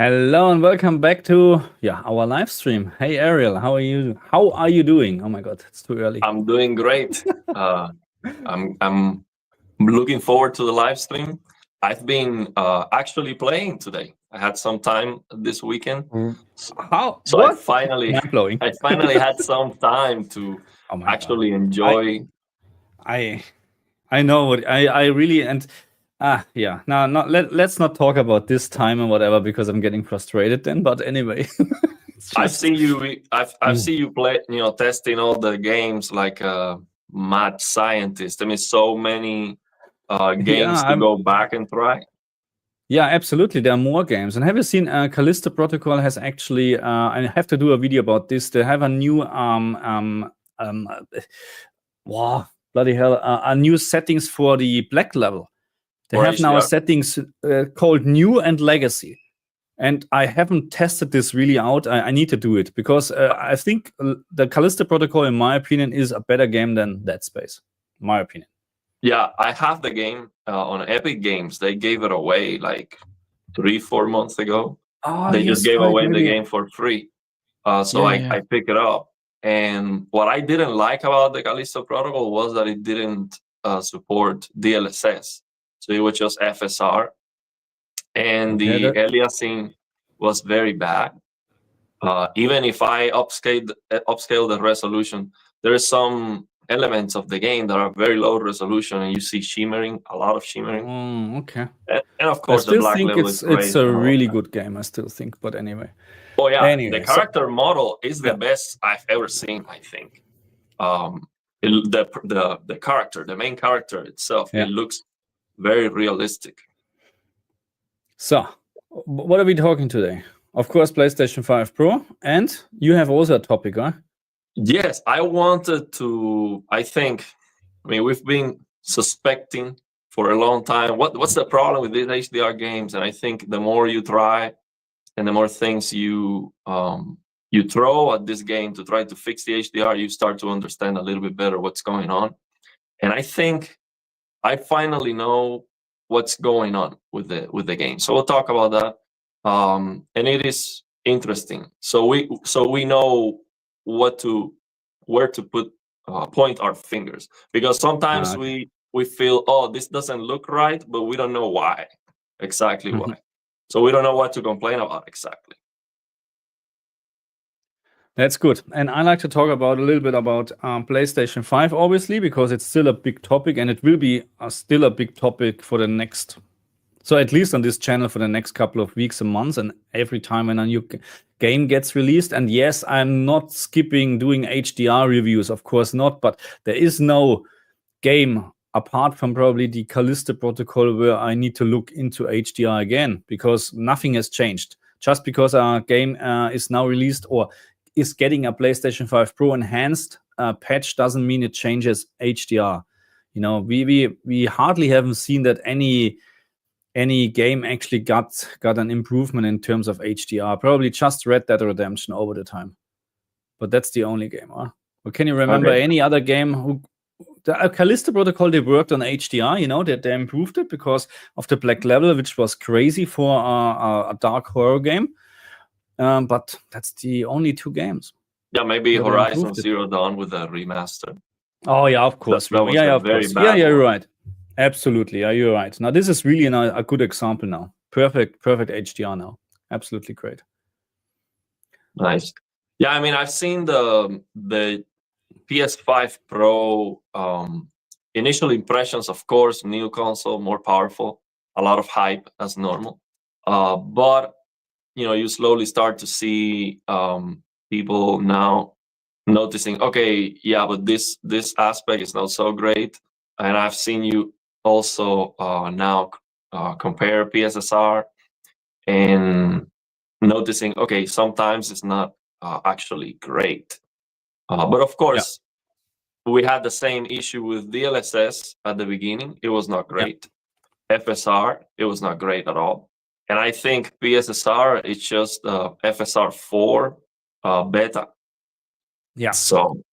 Hello and welcome back to our live stream. Hey Ariel, how are you? How are you doing? Oh my God, it's too early. I'm doing great. I'm looking forward to the live stream. I've been actually playing today. I had some time this weekend, How? so What? Mind-blowing. I finally had some time to Oh my God. actually enjoy. I know what I really and yeah. No, let's not talk about this time and whatever because I'm getting frustrated then. But anyway, I see you. I've seen you play. Testing all the games like a mad scientist. I mean, so many games to go back and try. Yeah, absolutely. There are more games. And have you seen Callisto Protocol has actually, I have to do a video about this. They have a new, wow, bloody hell, a new settings for the black level. They For have now HDR. settings called New and Legacy. And I haven't tested this really out. I need to do it because I think the Callisto Protocol, in my opinion, is a better game than Dead Space, in my opinion. Yeah, I have the game on Epic Games. They gave it away like 3-4 months ago. They just gave away the game for free. So I picked it up. And what I didn't like about the Callisto Protocol was that it didn't support DLSS. So it was just FSR. And the aliasing was very bad. Even if I upscale the resolution, there is some elements of the game that are very low resolution, and you see shimmering, a lot of shimmering. Okay. And of course, the black level is great. It's a really good game, I still think. But anyway. Oh yeah, anyway, the character model is the best I've ever seen. I think the character, the main character itself, it looks very realistic. So, what are we talking today? Of course, PlayStation 5 Pro, and you have also a topic, huh? Yes, I wanted to. I mean, we've been suspecting for a long time what's the problem with these HDR games, and I think the more you try, and the more things you throw at this game to try to fix the HDR, you start to understand a little bit better what's going on. And I think I finally know what's going on with the game. So we'll talk about that. And it is interesting. So we know where to point our fingers, because sometimes we feel, oh, this doesn't look right, but we don't know why exactly why. So we don't know what to complain about exactly. That's good. And I like to talk about a little bit about PlayStation 5, obviously, because it's still a big topic, and it will be still a big topic for the next, so at least on this channel for the next couple of weeks and months, and every time when a new game gets released. And yes, I'm not skipping doing HDR reviews, of course not, but there is no game apart from probably the Callisto Protocol where I need to look into HDR again, because nothing has changed. Just because our game is now released or is getting a PlayStation 5 Pro enhanced patch doesn't mean it changes HDR. You know, we hardly haven't seen that any game actually got an improvement in terms of HDR. Probably just Red Dead Redemption over the time, but that's the only game. Huh? Or can you remember any other game who? The Callisto Protocol, they worked on HDR, you know, they improved it because of the black level, which was crazy for a dark horror game. But that's the only two games. Yeah, maybe Horizon Zero Dawn with a remaster. Oh yeah, of course. Of course. Yeah, you're right. Absolutely, yeah, you're right. Now this is really a good example now. Perfect HDR now. Absolutely great. Nice. Yeah, I mean, I've seen the PS5 Pro initial impressions. Of course, new console, more powerful, a lot of hype as normal. But you slowly start to see people now noticing, okay, yeah, but this aspect is not so great. And I've seen you also now compare PSSR and noticing, okay, sometimes it's not actually great. But of course, we had the same issue with DLSS at the beginning. It was not great. FSR, it was not great at all. And I think PSSR is just FSR 4 beta. Yeah. So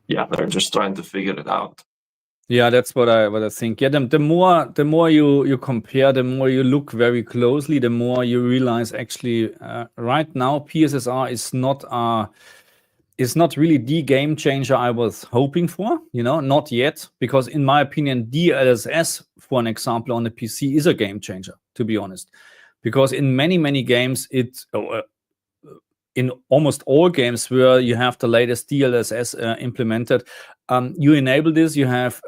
yeah, they're just trying to figure it out. Yeah, that's what I think. Yeah, the more you compare, the more you look very closely, the more you realize actually right now PSSR is not really the game changer I was hoping for. Not yet, because in my opinion, DLSS, for an example, on the PC is a game changer, to be honest, because in many games in almost all games where you have the latest DLSS implemented, you enable this, you have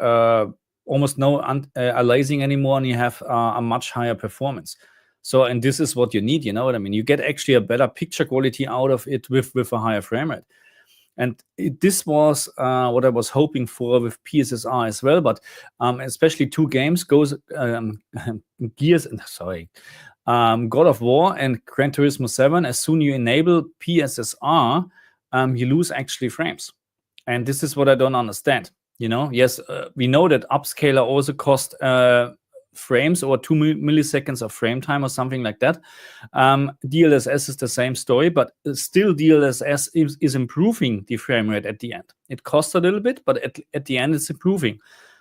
almost no aliasing anymore, and you have a much higher performance. So, and this is what you need, you know what I mean? You get actually a better picture quality out of it with a higher frame rate. And this was what I was hoping for with PSSR as well, but especially two games God of War and Gran Turismo 7. As soon you enable PSSR, you lose actually frames, and this is what I don't understand. Yes, we know that Upscaler also cost frames or 2 milliseconds of frame time or something like that. DLSS is the same story, but still DLSS is improving the frame rate at the end. It costs a little bit, but at the end it's improving.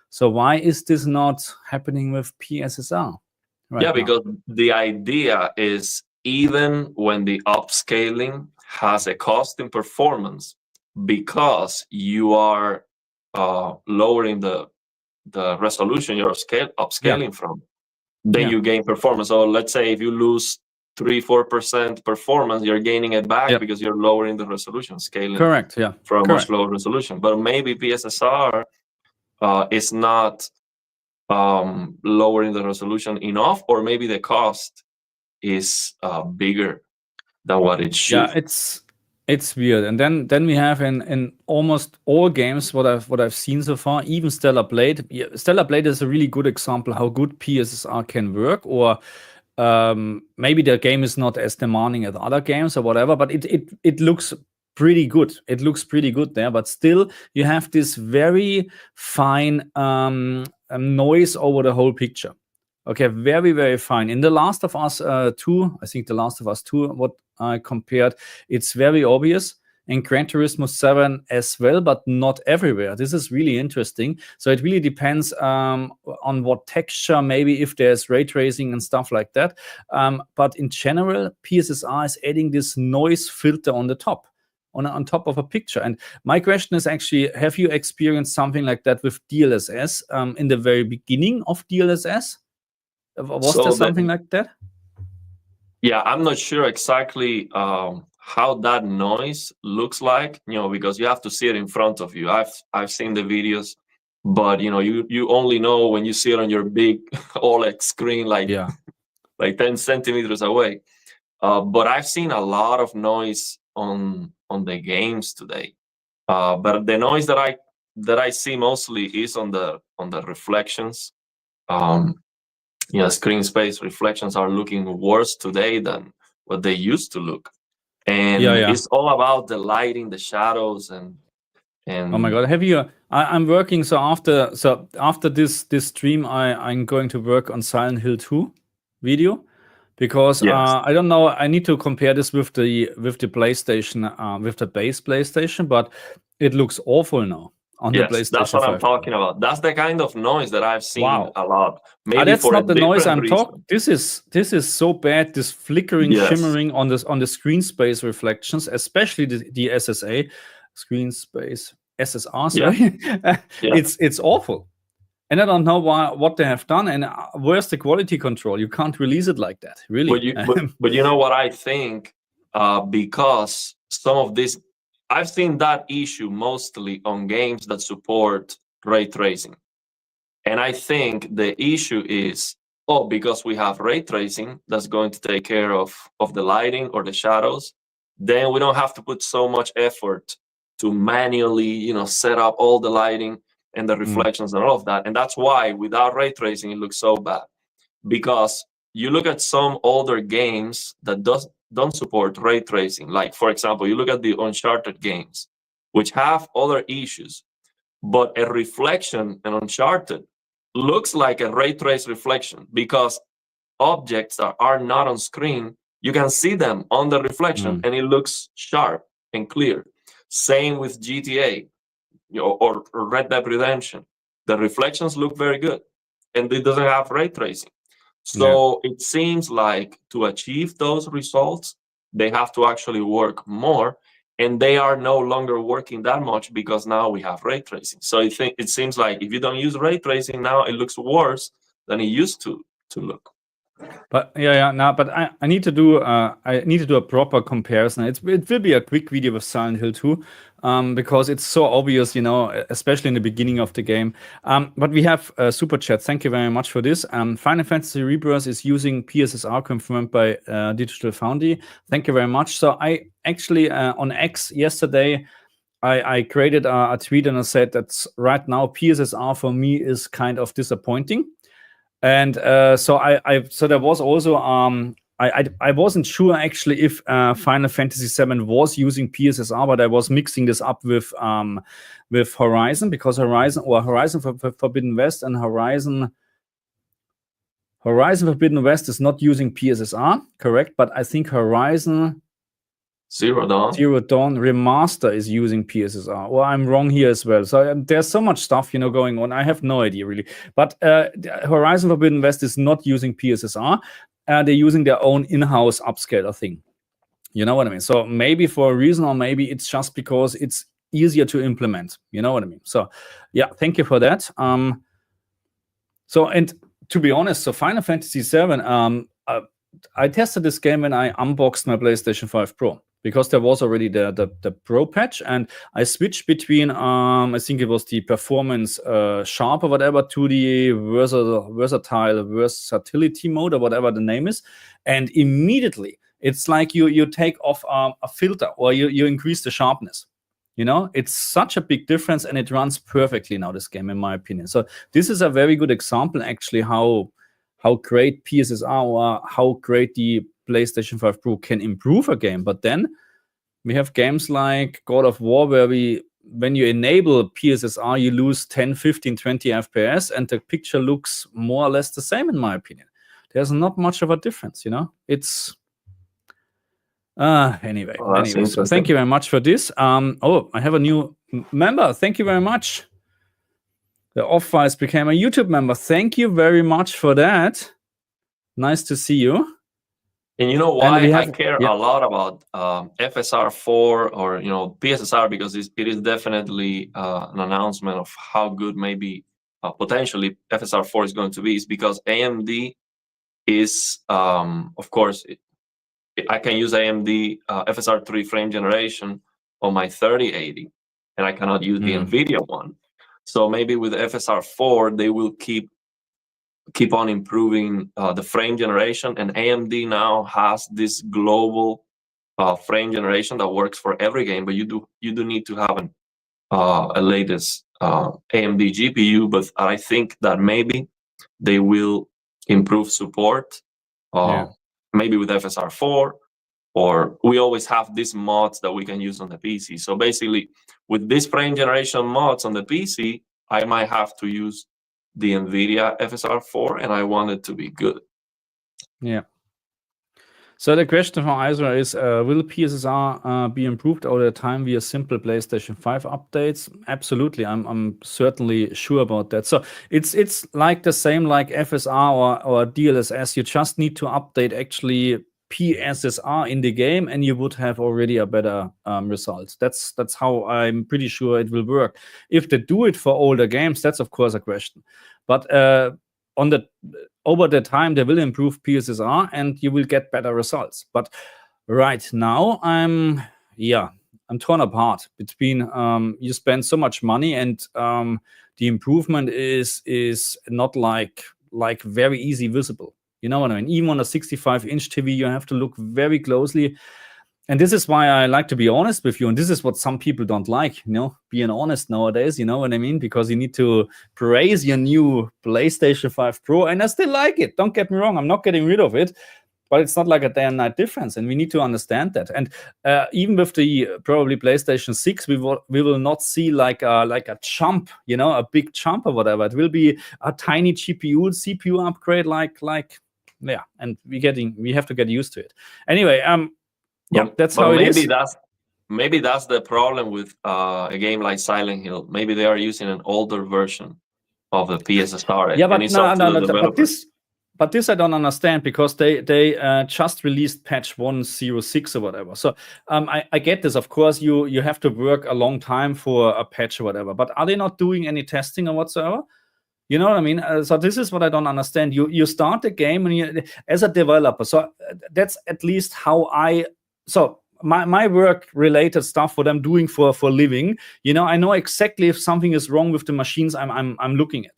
So why is this not happening with PSSR? Yeah, because the idea is even when the upscaling has a cost in performance, because you are lowering the resolution you're upscaling from, then you gain performance. So let's say if you lose 3-4% performance, you're gaining it back because you're lowering the resolution, scaling for a much lower resolution. But maybe PSSR is not lowering the resolution enough, or maybe the cost is bigger than what it should. Yeah, it's weird. And then we have in almost all games what I've seen so far, even Stellar Blade. Stellar Blade is a really good example how good PSSR can work, or maybe the game is not as demanding as other games or whatever, but it looks pretty good. It looks pretty good there, but still you have this very fine noise over the whole picture. Okay, very, very fine. In The Last of Us 2, I think The Last of Us 2, what I compared, it's very obvious. In Gran Turismo 7 as well, but not everywhere. This is really interesting. So it really depends on what texture, maybe if there's ray tracing and stuff like that. But in general, PSSR is adding this noise filter on the top. On top of a picture. And my question is actually, have you experienced something like that with DLSS in the very beginning of DLSS? Was there something like that? Yeah, I'm not sure exactly how that noise looks like, because you have to see it in front of you. I've seen the videos, but you only know when you see it on your big OLED screen, like 10 centimeters away. But I've seen a lot of noise on the games today. But the noise that I see mostly is on the reflections. Screen space reflections are looking worse today than what they used to look. And it's all about the lighting, the shadows, and oh my god, have you I'm working, so after this stream I'm going to work on Silent Hill 2 video, because I don't know, I need to compare this with the PlayStation, with the base PlayStation, but it looks awful now on the PlayStation 5. That's what I'm talking about. That's the kind of noise that I've seen a lot. Maybe that's for not the noise I'm talking. This is so bad. This flickering, shimmering on the screen space reflections, especially the SSA screen space SSR. Sorry, it's awful. And I don't know what they have done. And where's the quality control? You can't release it like that, really. But you know what I think? Because some of this, I've seen that issue mostly on games that support ray tracing. And I think the issue is, because we have ray tracing that's going to take care of the lighting or the shadows, then we don't have to put so much effort to manually, set up all the lighting and the reflections and all of that. And that's why without ray tracing, it looks so bad. Because you look at some older games that don't support ray tracing. Like, for example, you look at the Uncharted games, which have other issues, but a reflection in Uncharted looks like a ray trace reflection, because objects that are not on screen, you can see them on the reflection and it looks sharp and clear. Same with GTA or Red Dead Redemption. the reflections look very good, and it doesn't have ray tracing. So it seems like to achieve those results, they have to actually work more, and they are no longer working that much because now we have ray tracing. So it seems like if you don't use ray tracing now, it looks worse than it used to look. But but I need to do a proper comparison. It will be a quick video with Silent Hill 2, because it's so obvious, especially in the beginning of the game. But we have super chat. Thank you very much for this. Final Fantasy Rebirth is using PSSR confirmed by Digital Foundry. Thank you very much. So I actually on X yesterday, I created a tweet and I said that right now PSSR for me is kind of disappointing. And so there was also I wasn't sure actually if Final Fantasy VII was using PSSR, but I was mixing this up with Horizon, because Horizon Forbidden West and Horizon Forbidden West is not using PSSR, correct? But I think Horizon Zero Dawn Remaster is using PSSR. Well, I'm wrong here as well. So there's so much stuff, going on. I have no idea really. But Horizon Forbidden West is not using PSSR. They're using their own in-house upscaler thing. You know what I mean? So maybe for a reason, or maybe it's just because it's easier to implement. You know what I mean? So yeah, thank you for that. So, and to be honest, so Final Fantasy VII, I tested this game when I unboxed my PlayStation 5 Pro, because there was already the Pro patch, and I switched between I think it was the performance sharp or whatever to the versatility mode or whatever the name is, and immediately it's like you take off a filter, or you increase the sharpness. It's such a big difference, and it runs perfectly now, this game, in my opinion. So this is a very good example actually how great PSSR or how great the PlayStation 5 Pro can improve a game. But then we have games like God of War, where when you enable PSSR, you lose 10, 15, 20 FPS, and the picture looks more or less the same, in my opinion. There's not much of a difference, It's anyway. So thank you very much for this. I have a new member. Thank you very much. The Off-Vice became a YouTube member. Thank you very much for that. Nice to see you. And you know why I care a lot about FSR 4 or PSSR, because it is definitely an announcement of how good maybe potentially FSR 4 is going to be, is because AMD is of course I can use AMD FSR 3 frame generation on my 3080, and I cannot use the NVIDIA one. So maybe with FSR 4 they will keep on improving the frame generation, and AMD now has this global frame generation that works for every game. But you do need to have a latest AMD GPU. But I think that maybe they will improve support, maybe with FSR 4, or we always have these mods that we can use on the PC. So basically, with this frame generation mods on the PC, I might have to use the NVIDIA FSR 4, and I want it to be good. Yeah. So the question from Isra is, will PSSR be improved over time via simple PlayStation 5 updates? Absolutely. I'm certainly sure about that. So it's like the same like FSR or DLSS. You just need to update actually PSSR in the game, and you would have already a better result. That's how I'm pretty sure it will work. If they do it for older games, that's of course a question. But over the time, they will improve PSSR, and you will get better results. But right now, I'm torn apart between you spend so much money, and the improvement is not like very easy visible. You know what I mean? Even on a 65-inch TV, you have to look very closely. And this is why I like to be honest with you. And this is what some people don't like, being honest nowadays, you know what I mean? Because you need to praise your new PlayStation 5 Pro. And I still like it. Don't get me wrong. I'm not getting rid of it. But it's not like a day and night difference. And we need to understand that. And even with the probably PlayStation 6, we will not see like a jump, a big jump or whatever. It will be a tiny GPU, CPU upgrade and we have to get used to it. Anyway, that's how it is. Maybe that's the problem with a game like Silent Hill. Maybe they are using an older version of the PSSR. Yeah, and but it's up to the but developers. this I don't understand, because they just released patch 1.06 or whatever. So I get this. Of course, you have to work a long time for a patch or whatever. But are they not doing any testing or whatsoever? You know what I mean? So this is what I don't understand. You start the game and you, as a developer. So that's at least how I. So my work related stuff, what I'm doing for living. You know, I know exactly if something is wrong with the machines I'm looking at.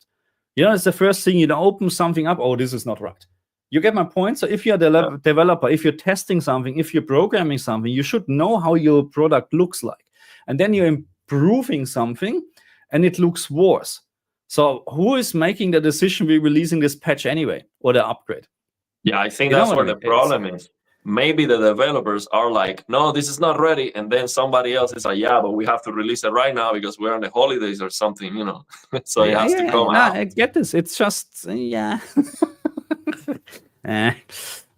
You know, it's the first thing. You open something up. Oh, this is not right. You get my point? So if you're a developer, if you're testing something, if you're programming something, you should know how your product looks like. And then you're improving something and it looks worse. So who is making the decision we're releasing this patch anyway, or the upgrade? Yeah, I think that's where the problem is. Maybe the developers are like, no, this is not ready. And then somebody else is like, yeah, but we have to release it right now because we're on the holidays or something, you know. So it has to come out. I get this. It's just, yeah.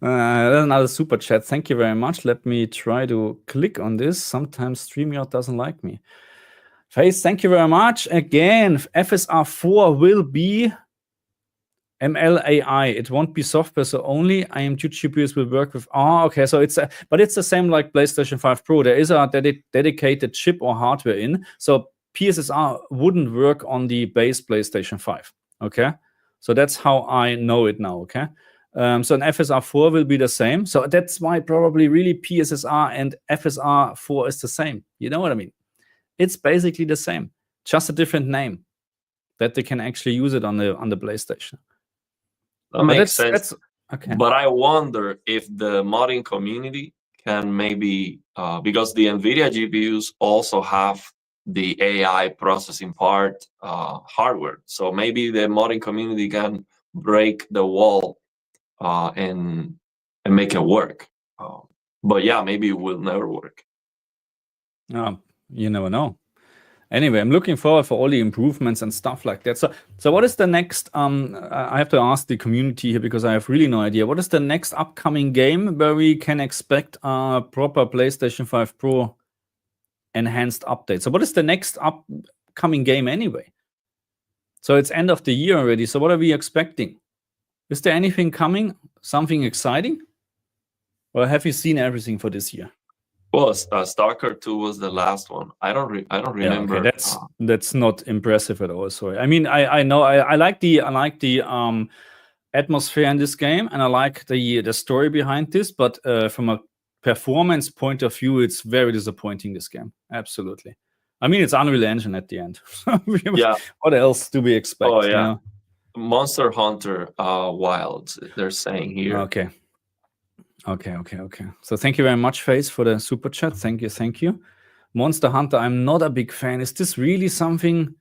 Another super chat. Thank you very much. Let me try to click on this. Sometimes StreamYard doesn't like me. Face, thank you very much. Again, FSR 4 will be MLAI. It won't be software, so only IM2 GPUs will work with. Oh, okay. So but it's the same like PlayStation 5 Pro. There is a dedicated chip or hardware in. So PSSR wouldn't work on the base PlayStation 5. Okay. So that's how I know it now. Okay. So an FSR 4 will be the same. So that's why probably really PSSR and FSR 4 is the same. You know what I mean? It's basically the same, just a different name that they can actually use it on the PlayStation. That makes sense. Okay. But I wonder if the modding community can maybe, because the NVIDIA GPUs also have the AI processing part hardware. So maybe the modding community can break the wall and make it work. But yeah, maybe it will never work. You never know. Anyway, I'm looking forward for all the improvements and stuff like that. So what is the next? I have to ask the community here because I have really no idea. What is the next upcoming game where we can expect a proper PlayStation 5 Pro enhanced update? So what is the next upcoming game anyway? So it's end of the year already. So what are we expecting? Is there anything coming? Something exciting? Or have you seen everything for this year? Well, Stalker 2 was the last one. I don't remember. Yeah, okay. That's not impressive at all. Sorry. I mean, I know I like the atmosphere in this game, and I like the story behind this. But from a performance point of view, it's very disappointing. This game, absolutely. I mean, it's Unreal Engine at the end. Yeah. What else do we expect? Oh yeah. You know? Monster Hunter Wilds. They're saying here. Okay. So thank you very much, Face, for the super chat. Thank you. Monster Hunter, I'm not a big fan. Is this really something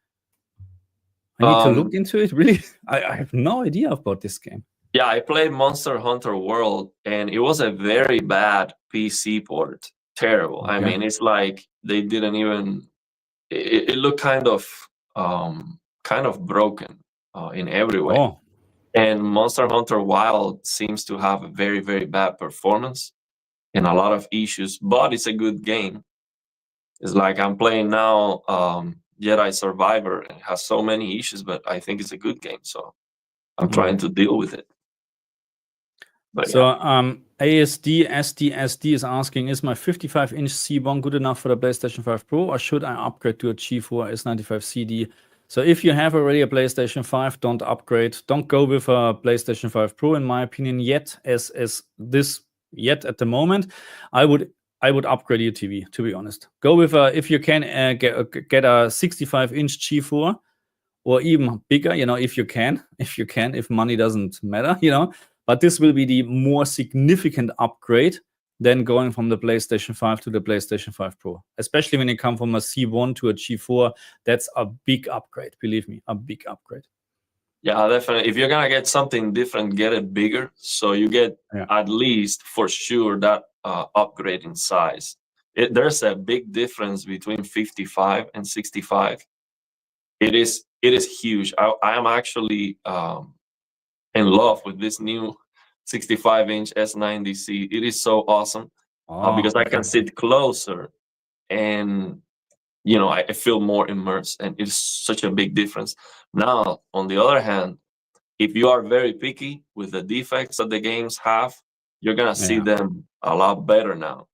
I need to look into it? Really? I have no idea about this game. Yeah, I played Monster Hunter World, and it was a very bad PC port. Terrible. Okay. I mean, it's like they didn't even. It looked kind of broken in every way. Oh. And Monster Hunter Wild seems to have a very, very bad performance and a lot of issues, but it's a good game. It's like I'm playing now Jedi Survivor, and it has so many issues, but I think it's a good game, so I'm trying to deal with it. But so ASD is asking, is my 55-inch C1 good enough for the PlayStation 5 Pro, or should I upgrade to a G4 S95 CD? So if you have already a PlayStation 5, don't upgrade. Don't go with a PlayStation 5 Pro, in my opinion, yet at the moment. I would upgrade your TV, to be honest. Go with if you can get a 65-inch G4 or even bigger, you know, if you can, if money doesn't matter, you know. But this will be the more significant upgrade than going from the PlayStation 5 to the PlayStation 5 Pro. Especially when you come from a C1 to a G4, that's a big upgrade. Believe me, a big upgrade. Yeah, definitely. If you're going to get something different, get it bigger. So you get at least for sure that upgrade in size. There's a big difference between 55 and 65. It is huge. I am actually in love with this new 65-inch S90C. It is so awesome because I can sit closer, and I feel more immersed, and it's such a big difference. Now, on the other hand, if you are very picky with the defects that the games have, you're gonna see them a lot better now.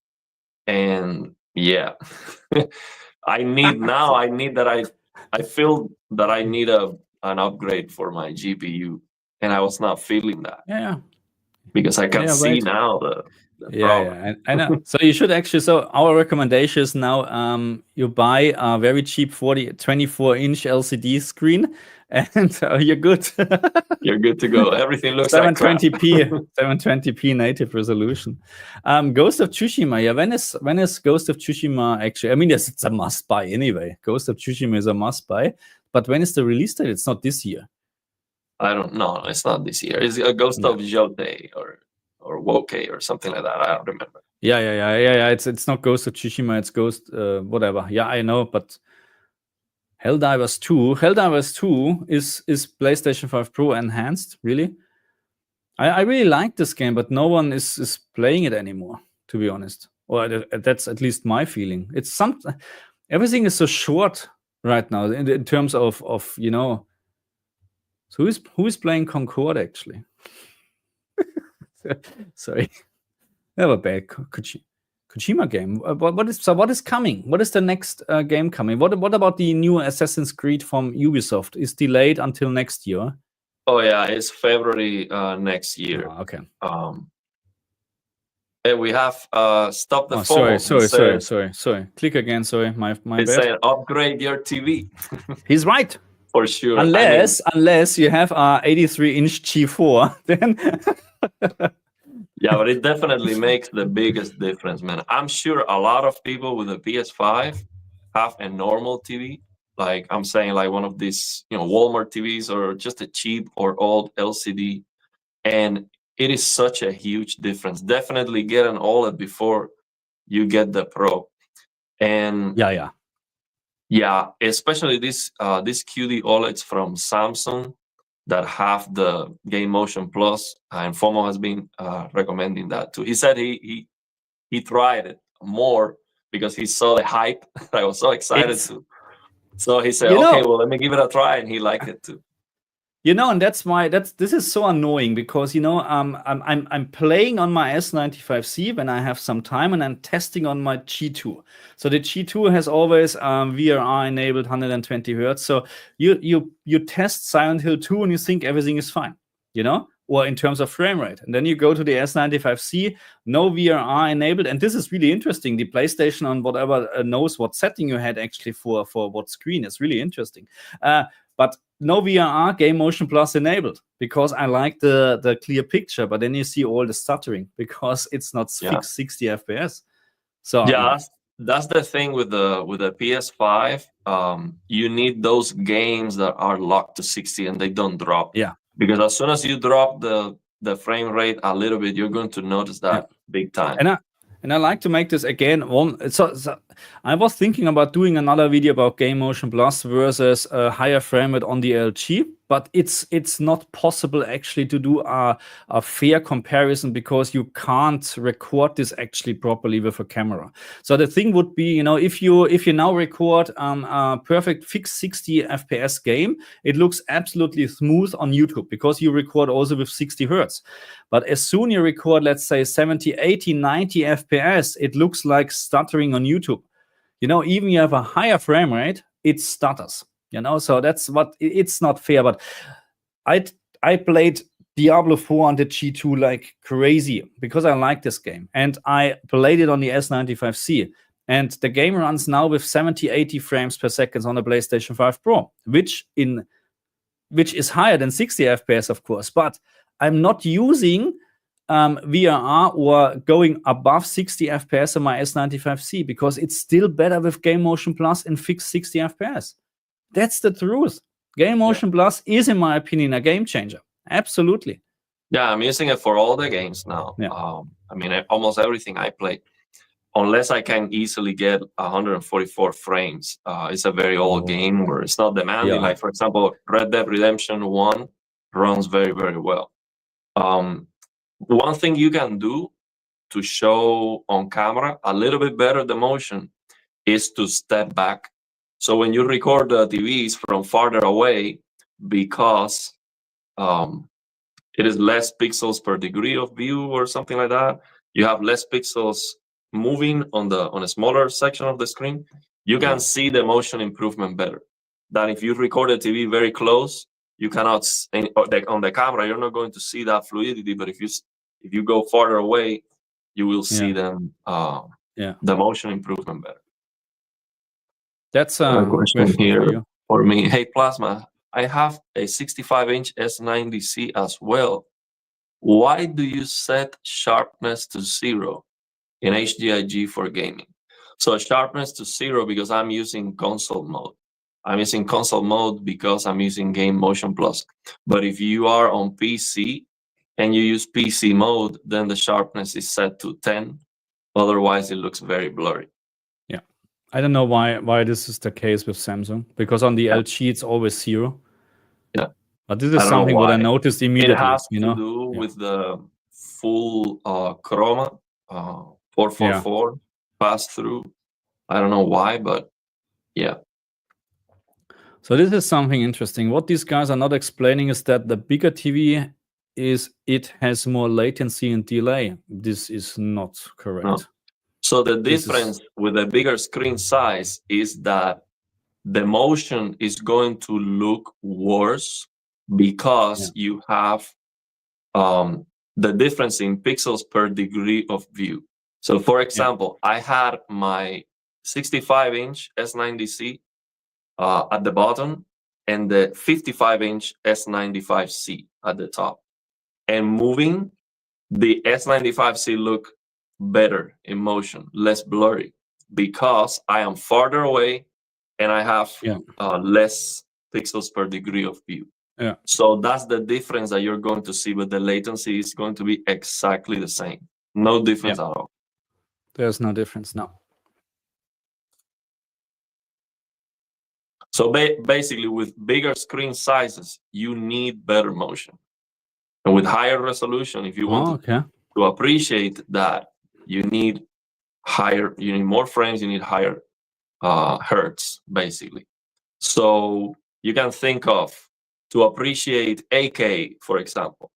And yeah, I need that I feel that I need an upgrade for my GPU, and I was not feeling that. Yeah. Because I can see right. now the problem. Yeah, I know. So you should actually. So our recommendation is now you buy a very cheap 24-inch LCD screen, and you're good. You're good to go. Everything looks 720p, 720p native resolution. Ghost of Tsushima. Yeah, when is Ghost of Tsushima actually? I mean, yes, it's a must buy anyway. Ghost of Tsushima is a must buy. But when is the release date? It's not this year. I don't know. It's not this year. It's a Ghost of Jote or Woke or something like that. I don't remember. Yeah. It's not Ghost of Tsushima. It's Ghost whatever. Yeah, I know. But Helldivers 2 is PlayStation 5 Pro enhanced. Really, I really like this game, but no one is playing it anymore. To be honest, or that's at least my feeling. It's everything is so short right now in terms of So who is playing Concord actually? Sorry, I have a bad Kojima game. What is coming? What is the next game coming? What about the new Assassin's Creed from Ubisoft? Is delayed until next year. Oh yeah, it's February next year. Oh, okay. And we have stop the phone. Sorry. Click again. Sorry, my bad. Saying upgrade your TV. He's right. For sure. Unless you have a 83-inch G4, then. Yeah, but it definitely makes the biggest difference, man. I'm sure a lot of people with a PS5 have a normal TV. Like I'm saying, like one of these, Walmart TVs or just a cheap or old LCD. And it is such a huge difference. Definitely get an OLED before you get the Pro. And yeah, especially this QD OLEDs from Samsung that have the Game Motion Plus, and FOMO has been recommending that too. He said he tried it more because he saw the hype. I was so excited to. So he said, "Okay, well, let me give it a try," and he liked it too. And that's why this is so annoying because I'm playing on my S95C when I have some time, and I'm testing on my G2. So the G2 has always VRR enabled 120 hertz. So you test Silent Hill 2 and you think everything is fine, or in terms of frame rate, and then you go to the S95C, no VRR enabled, and this is really interesting. The PlayStation on whatever knows what setting you had actually for what screen is really interesting. But no VRR, Game Motion Plus enabled, because I like the clear picture, but then you see all the stuttering because it's not fixed 60 FPS. So that's the thing with the PS5. You need those games that are locked to 60 and they don't drop. Yeah. Because as soon as you drop the frame rate a little bit, you're going to notice that big time. And I like to make this again. So I was thinking about doing another video about Game Motion Plus versus higher frame rate on the LG, but it's not possible actually to do a fair comparison because you can't record this actually properly with a camera. So the thing would be, if you now record a perfect fixed 60 FPS game, it looks absolutely smooth on YouTube because you record also with 60 hertz. But as soon you record, let's say 70, 80, 90 FPS, it looks like stuttering on YouTube. Even you have a higher frame rate, it stutters. So that's it's not fair. But I played Diablo 4 on the G2 like crazy because I like this game. And I played it on the S95C. And the game runs now with 70, 80 frames per second on the PlayStation 5 Pro, which is higher than 60 FPS, of course. But I'm not using VRR or going above 60 FPS on my S95C because it's still better with Game Motion Plus and fixed 60 FPS. That's the truth. Game Motion Plus is, in my opinion, a game changer. Absolutely. Yeah, I'm using it for all the games now. Yeah. I mean, almost everything I play, unless I can easily get 144 frames. It's a very old game where it's not demanding. Like, for example, Red Dead Redemption 1 runs very, very well. One thing you can do to show on camera a little bit better the motion is to step back So when you record the TVs from farther away, because it is less pixels per degree of view or something like that, you have less pixels moving on a smaller section of the screen, you can see the motion improvement better than if you record a TV very close. You cannot on the camera, you're not going to see that fluidity, but if you go farther away, you will see them the motion improvement better. That's a question here for me. Hey Plasma, I have a 65-inch S90C as well. Why do you set sharpness to 0 in HDIG for gaming? So sharpness to 0 because I'm using console mode. I'm using console mode because I'm using Game Motion Plus. But if you are on PC and you use PC mode, then the sharpness is set to 10. Otherwise, it looks very blurry. Yeah. I don't know why this is the case with Samsung, because on the LG, it's always 0. Yeah. But this is something what I noticed immediately. It has to do with the full chroma 444 pass through. I don't know why, but yeah. So this is something interesting. What these guys are not explaining is that the bigger TV it has more latency and delay. This is not correct. No. So the difference with the bigger screen size is that the motion is going to look worse because you have the difference in pixels per degree of view. So for example, I had my 65-inch S90C at the bottom and the 55-inch S95C at the top. And moving, the S95C look better in motion, less blurry, because I am farther away and I have less pixels per degree of view. Yeah. So that's the difference that you're going to see, but the latency is going to be exactly the same. No difference at all. There's no difference, no. So basically, with bigger screen sizes, you need better motion. And with higher resolution, if you want to appreciate that, you need more frames, you need higher hertz, basically. So you can think of, to appreciate 8K, for example,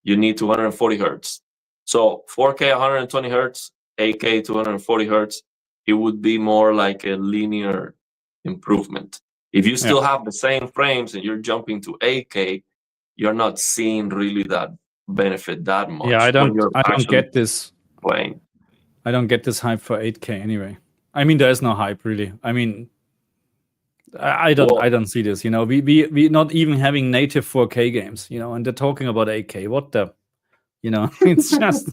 you need 240 hertz. So 4K 120 hertz, 8K 240 hertz, it would be more like a linear improvement. If you still have the same frames and you're jumping to 8K, you're not seeing really that benefit that much. Yeah, I don't get this playing. I don't get this hype for 8K anyway. I mean, there is no hype really. I mean, I don't see this. You know, we not even having native 4K games. You know, and they're talking about 8K. What the, you know, it's just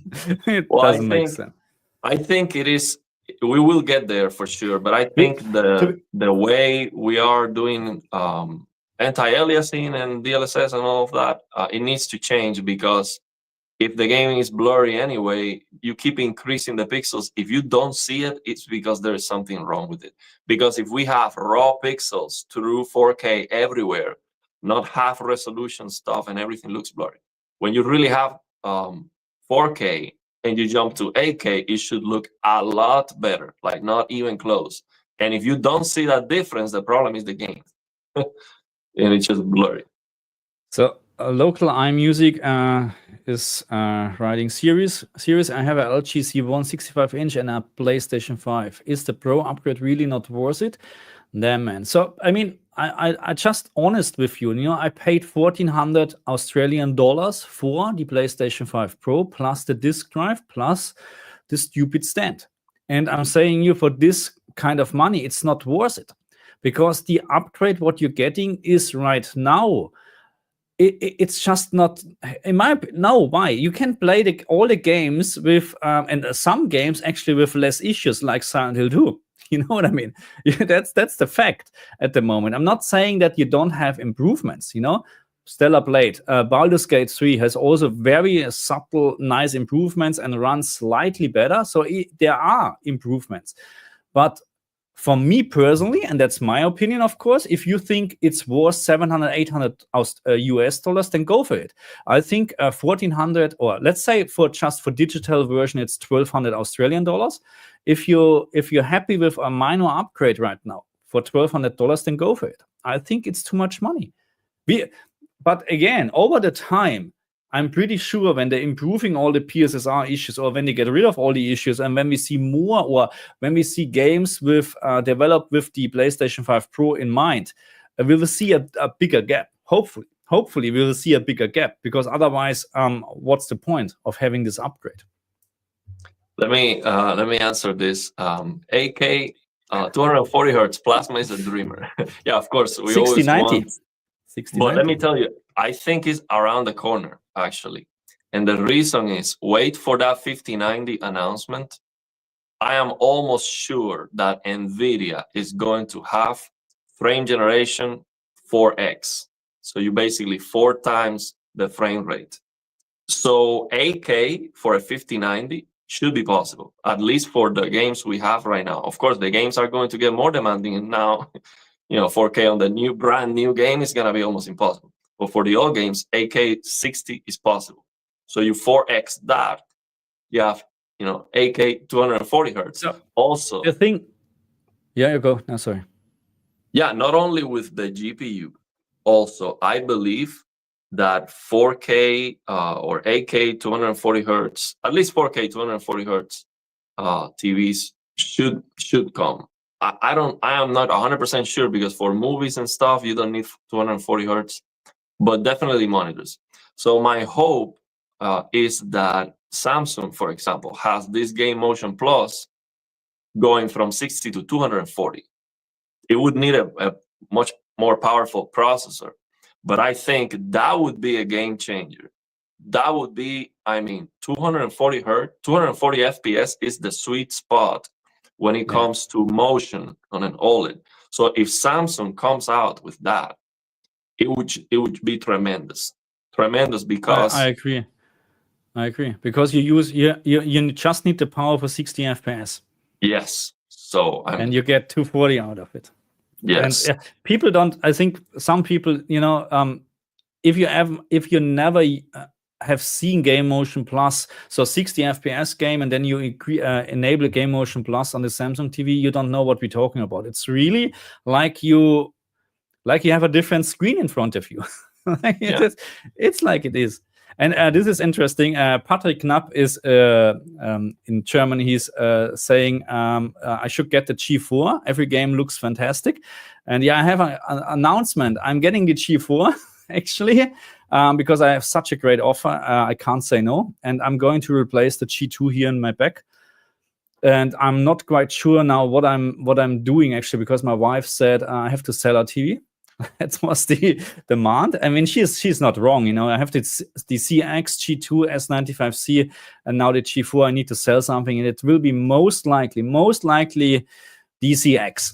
it doesn't make sense. I think it is. We will get there for sure, but I think the way we are doing anti-aliasing and DLSS and all of that, it needs to change, because if the game is blurry anyway, you keep increasing the pixels. If you don't see it, it's because there is something wrong with it. Because if we have raw pixels through 4K everywhere, not half resolution stuff, and everything looks blurry. When you really have 4K and you jump to 8K, it should look a lot better, like not even close. And if you don't see that difference, the problem is the game. And it's just blurry. So local iMusic is writing series. I have a LG C1 65-inch and a PlayStation 5. Is the Pro upgrade really not worth it? Damn, man. So I mean, I just honest with you. You know, I paid 1,400 Australian dollars for the PlayStation 5 Pro plus the disk drive plus the stupid stand. And I'm saying you, for this kind of money, it's not worth it, because the upgrade what you're getting is right now. It's just not, in my opinion. No, why? You can play all the games with, and some games actually with less issues, like Silent Hill 2. You know what I mean? That's the fact at the moment. I'm not saying that you don't have improvements. You know, Stellar Blade, Baldur's Gate 3 has also very subtle, nice improvements and runs slightly better. So there are improvements, but for me personally, and that's my opinion, of course, if you think it's worth 700, 800 US dollars, then go for it. I think 1,400, or let's say for digital version, it's 1,200 Australian dollars. If you're happy with a minor upgrade right now, for $1,200, then go for it. I think it's too much money. But again, over the time, I'm pretty sure when they're improving all the PSSR issues, or when they get rid of all the issues, and when we see more, or when we see games with developed with the PlayStation 5 Pro in mind, we will see a bigger gap. Hopefully, we will see a bigger gap, because otherwise, what's the point of having this upgrade? Let me answer this. AK 240 hertz plasma is a dreamer. Yeah, of course, we always want. 60, but let me tell you, I think it's around the corner, actually. And the reason is, wait for that 5090 announcement. I am almost sure that NVIDIA is going to have frame generation 4x. So you basically 4 times the frame rate. So AK for a 5090 should be possible, at least for the games we have right now. Of course, the games are going to get more demanding, and now 4K on the brand new game is going to be almost impossible. But for the old games, AK 60 is possible. So you 4x that, you have AK 240 hertz. So also, the thing, yeah, you go. No, sorry. Yeah, not only with the GPU, also I believe that 4K or AK 240 hertz, at least 4K 240 hertz TVs should come. I am not 100% sure, because for movies and stuff you don't need 240 hertz, but definitely monitors. So my hope is that Samsung, for example, has this Game Motion Plus going from 60 to 240. It would need a much more powerful processor, but I think that would be a game changer. That would be, 240 hertz, 240 FPS is the sweet spot when it comes to motion on an OLED. So if Samsung comes out with that, it would be tremendous, because I agree, because you just need the power for 60 FPS. Yes. So and you get 240 out of it. Yes. And people don't. I think some people, if you never have seen Game Motion Plus, so 60 FPS game, and then you enable Game Motion Plus on the Samsung TV, you don't know what we're talking about. It's really like you have a different screen in front of you. It's like it is. And this is interesting. Patrick Knapp is in Germany. He's saying I should get the G4. Every game looks fantastic. And I have an announcement. I'm getting the G4 actually, because I have such a great offer. I can't say no. And I'm going to replace the G2 here in my back. And I'm not quite sure now what I'm doing actually, because my wife said I have to sell our TV. That was the demand. I mean, she's not wrong. I have the CX, G2, S95C, and now the G4. I need to sell something, and it will be most likely DCX.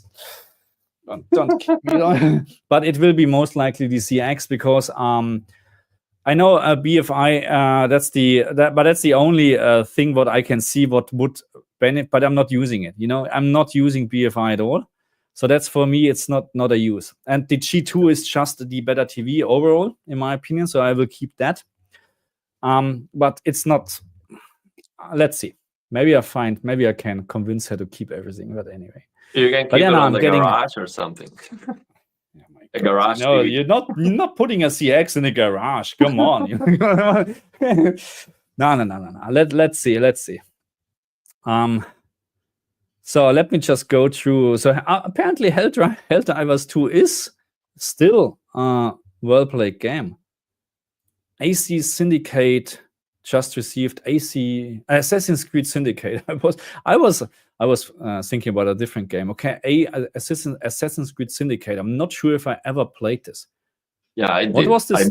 But it will be most likely DCX, because I know BFI. That's the only thing what I can see what would benefit. But I'm not using it. I'm not using BFI at all. So that's, for me, it's not a use. And the G2 is just the better TV overall, in my opinion. So I will keep that. But it's not. Let's see. Maybe I can convince her to keep everything. But anyway, you can keep it on the garage or something. A garage. No, TV. You're not putting a CX in the garage. Come on. No. Let's see. So let me just go through. So apparently Helldivers 2 is still a well-played game. AC Syndicate just received Assassin's Creed Syndicate. I was thinking about a different game. Okay, Assassin's Creed Syndicate. I'm not sure if I ever played this. Yeah, I did. What was this?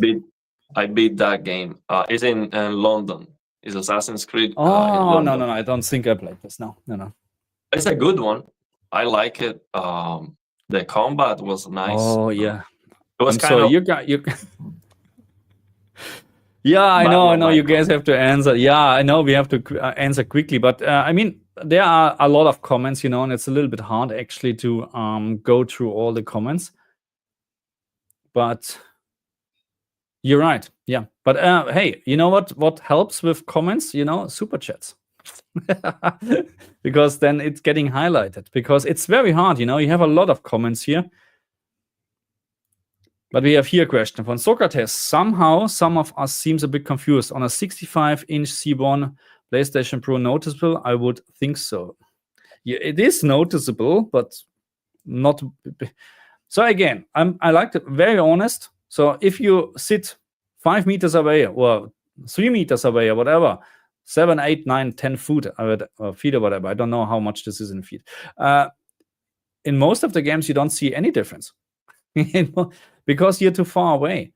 I beat that game. It's in London. It's Assassin's Creed. Oh, no, I don't think I played this. No. It's a good one. I like it. The combat was nice. Oh yeah, it was you. Yeah, I know. You guys have to answer. Yeah, I know we have to answer quickly. But there are a lot of comments, and it's a little bit hard actually to go through all the comments. But you're right. Yeah. But hey, you know what? What helps with comments? Super chats. because then it's getting highlighted, because it's very hard, you have a lot of comments here. But we have here a question from Socrates. Somehow, some of us seems a bit confused. On a 65-inch C1 PlayStation Pro noticeable? I would think so. Yeah, it is noticeable, but not. So again, I like to very honest. So if you sit 5 meters away or 3 meters away or whatever, 7, 8, 9, 10 feet or whatever, I don't know how much this is in feet. In most of the games, you don't see any difference. Because you're too far away.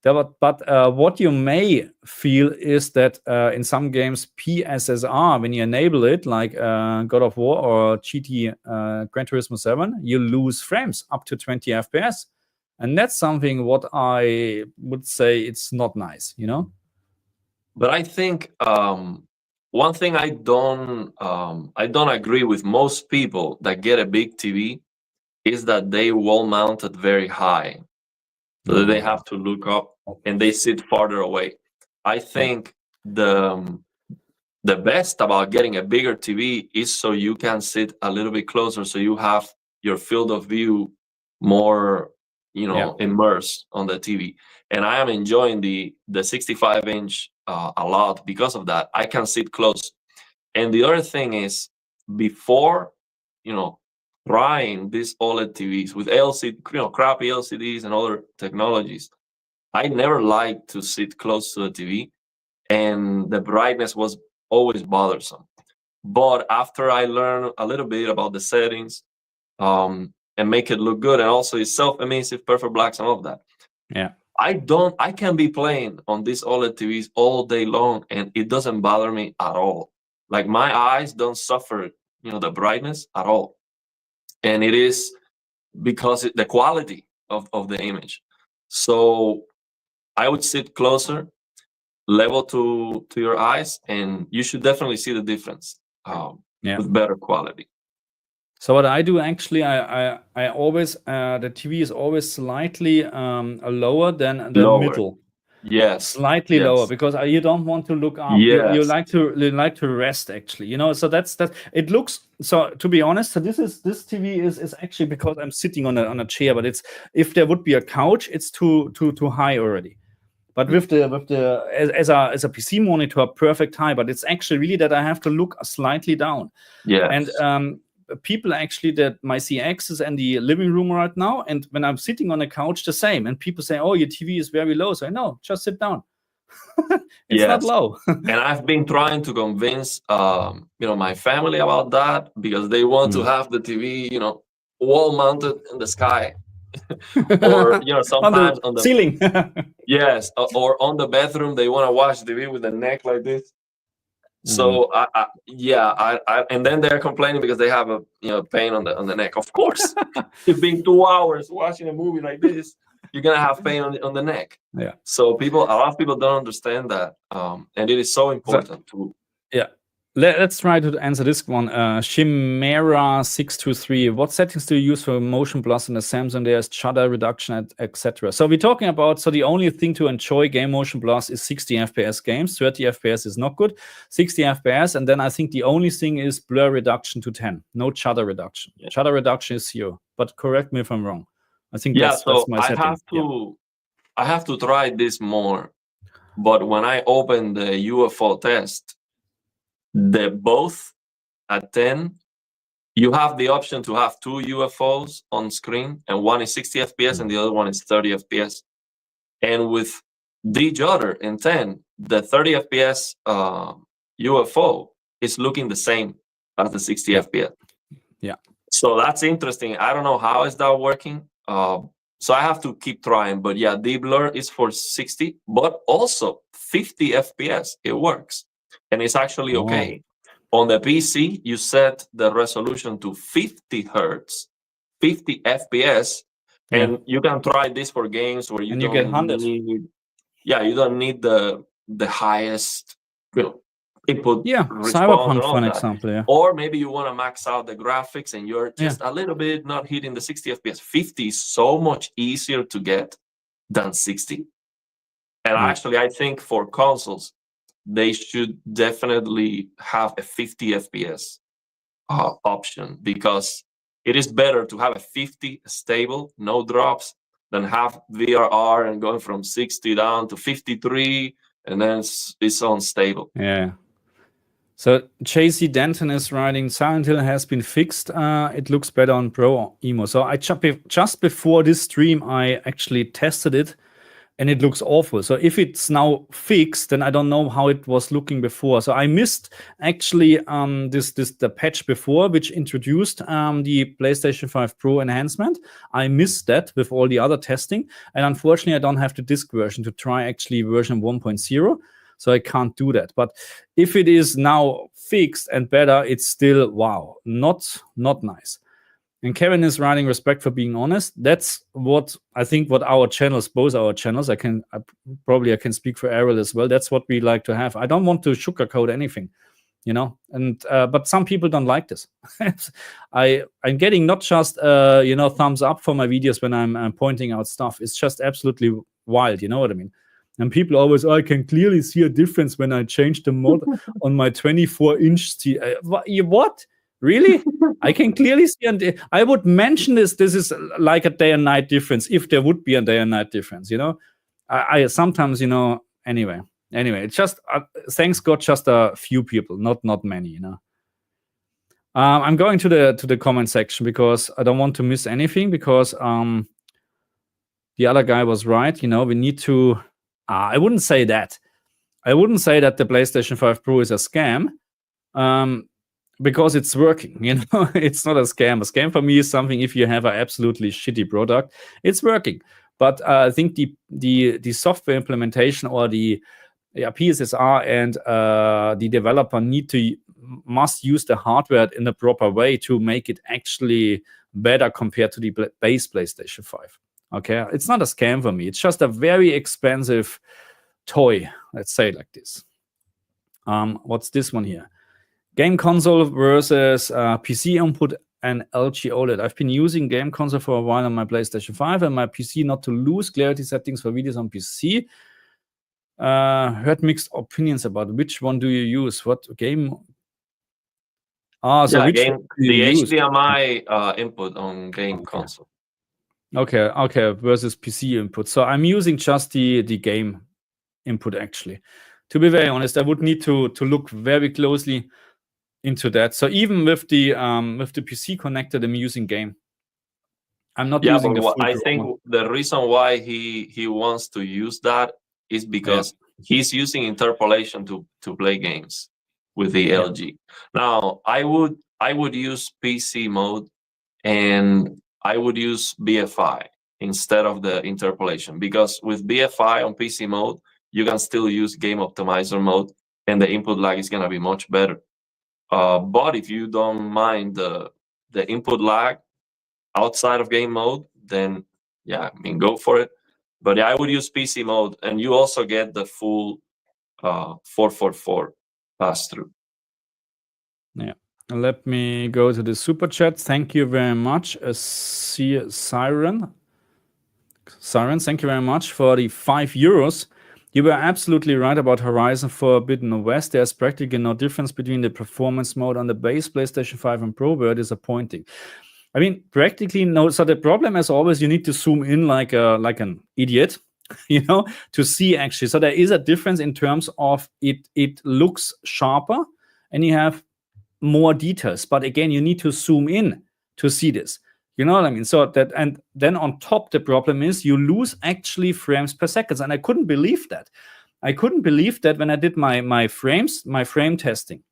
But what you may feel is that in some games, PSSR, when you enable it, like God of War or GT Gran Turismo 7, you lose frames up to 20 FPS. And that's something what I would say it's not nice, But I think one thing I don't agree with most people that get a big TV is that they wall mount it very high, so that they have to look up and they sit farther away. I think the best about getting a bigger TV is so you can sit a little bit closer, so you have your field of view more, immersed on the TV. And I am enjoying the 65-inch a lot because of that. I can sit close. And the other thing is, before, trying these OLED TVs with LCD, crappy LCDs and other technologies, I never liked to sit close to the TV, and the brightness was always bothersome. But after I learned a little bit about the settings, and make it look good, and also it's self-emissive, perfect blacks, and all of that. Yeah. I can be playing on these OLED TVs all day long, and it doesn't bother me at all. Like, my eyes don't suffer, the brightness at all. And it is because the quality of the image. So I would sit closer, level to your eyes, and you should definitely see the difference with better quality. So what I do actually, I always the TV is always slightly lower than the middle. Yes, slightly lower, because you don't want to look up. Yes. You like to rest, actually. So that's it looks. So to be honest, so this TV is actually, because I'm sitting on a chair. But it's, if there would be a couch, it's too high already. But with the as a PC monitor, perfect high. But it's actually really that I have to look slightly down. Yes. And people actually that might see access in the living room right now, and when I'm sitting on a couch, the same. And people say, "Oh, your TV is very low." So I know, just sit down. It's not low. And I've been trying to convince my family about that, because they want to have the TV, wall mounted in the sky. Or sometimes on the ceiling. Yes, or on the bathroom, they want to watch TV with the neck like this. So and then they're complaining because they have a pain on the neck. Of course, it's been 2 hours watching a movie like this, you're gonna have pain on the neck. Yeah. So a lot of people don't understand that, and it is so important to. Yeah. Let's try to answer this one. Chimera623. What settings do you use for Motion Plus in the Samsung? There's shutter reduction, etc. So we're talking about, so the only thing to enjoy Game Motion Plus is 60 FPS games. 30 FPS is not good. 60 FPS, and then I think the only thing is blur reduction to 10. No shutter reduction. Yeah. Shutter reduction is 0. But correct me if I'm wrong. I think that's my setting. I have to try this more. But when I open the UFO test, both at 10, you have the option to have 2 UFOs on screen, and one is 60 FPS and the other one is 30 FPS. And with the Judder in 10, the 30 FPS UFO is looking the same as the 60 FPS. Yeah. So that's interesting. I don't know how is that working. So I have to keep trying. But yeah, the blur is for 60, but also 50 FPS. It works. And it's actually okay. On the PC, you set the resolution to 50 hertz, 50 FPS, and you can try this for games where you get 100. You don't need the highest input. Yeah, Cyberpunk, for an example. Yeah. Or maybe you want to max out the graphics and you're just a little bit not hitting the 60 FPS. 50 is so much easier to get than 60. And actually, I think for consoles, they should definitely have a 50 FPS option, because it is better to have a 50 stable, no drops, than have VRR and going from 60 down to 53 and then it's unstable. Yeah. So JC Denton is writing, Silent Hill has been fixed. It looks better on Pro Emo. So I just before this stream, I actually tested it, and it looks awful. So if it's now fixed, then I don't know how it was looking before. So I missed actually the patch before, which introduced the PlayStation 5 Pro enhancement. I missed that with all the other testing, and unfortunately, I don't have the disk version to try actually version 1.0. So I can't do that. But if it is now fixed and better, it's still, wow, not nice. And Kevin is writing, respect for being honest. That's what I think what our channels, both our channels, I can speak for Errol as well. That's what we like to have. I don't want to sugarcoat anything, you know. And but some people don't like this. I'm getting not just thumbs up for my videos when I'm pointing out stuff. It's just absolutely wild. You know what I mean? And people always, I can clearly see a difference when I change the mod on my 24-inch TV. What? Really? I can clearly see. And I would mention this. This is like a day and night difference, if there would be a day and night difference. You know, I sometimes, Anyway, it's just thanks God, just a few people, not many. You know. I'm going to the comment section because I don't want to miss anything. Because the other guy was right. You know, we need to. I wouldn't say that. I wouldn't say that the PlayStation 5 Pro is a scam, because it's working. You know, it's not a scam. A scam for me is something if you have an absolutely shitty product, it's working. But I think the software implementation or the PSSR and the developer must use the hardware in a proper way to make it actually better compared to the base PlayStation 5. Okay, it's not a scam for me. It's just a very expensive toy. Let's say it like this. What's this one here? Game console versus PC input and LG OLED. I've been using game console for a while on my PlayStation 5 and my PC not to lose clarity settings for videos on PC. Heard mixed opinions about which one do you use? What game? The HDMI input on game console. Okay, versus PC input. So I'm using just the game input actually. To be very honest, I would need to look very closely into that. So even with the PC connected, I'm using game. I'm not using the full I think the reason why he wants to use that is because he's using interpolation to play games with the LG. Now I would use PC mode, and I would use BFI instead of the interpolation, because with BFI on PC mode, you can still use game optimizer mode and the input lag is going to be much better. But if you don't mind the input lag outside of game mode, then go for it. But I would use PC mode, and you also get the full 444 pass-through. Yeah. Let me go to the super chat. Thank you very much, Siren, thank you very much for the €5. You were absolutely right about Horizon Forbidden West. There's practically no difference between the performance mode on the base PlayStation 5 and Pro. Very disappointing. I mean, practically no. So the problem, as always, you need to zoom in like an idiot, to see actually. So there is a difference in terms of it looks sharper, and you have more details. But again, you need to zoom in to see this. You know what I mean? So that, and then on top, the problem is you lose actually frames per second. And I couldn't believe that. When I did my frame testing.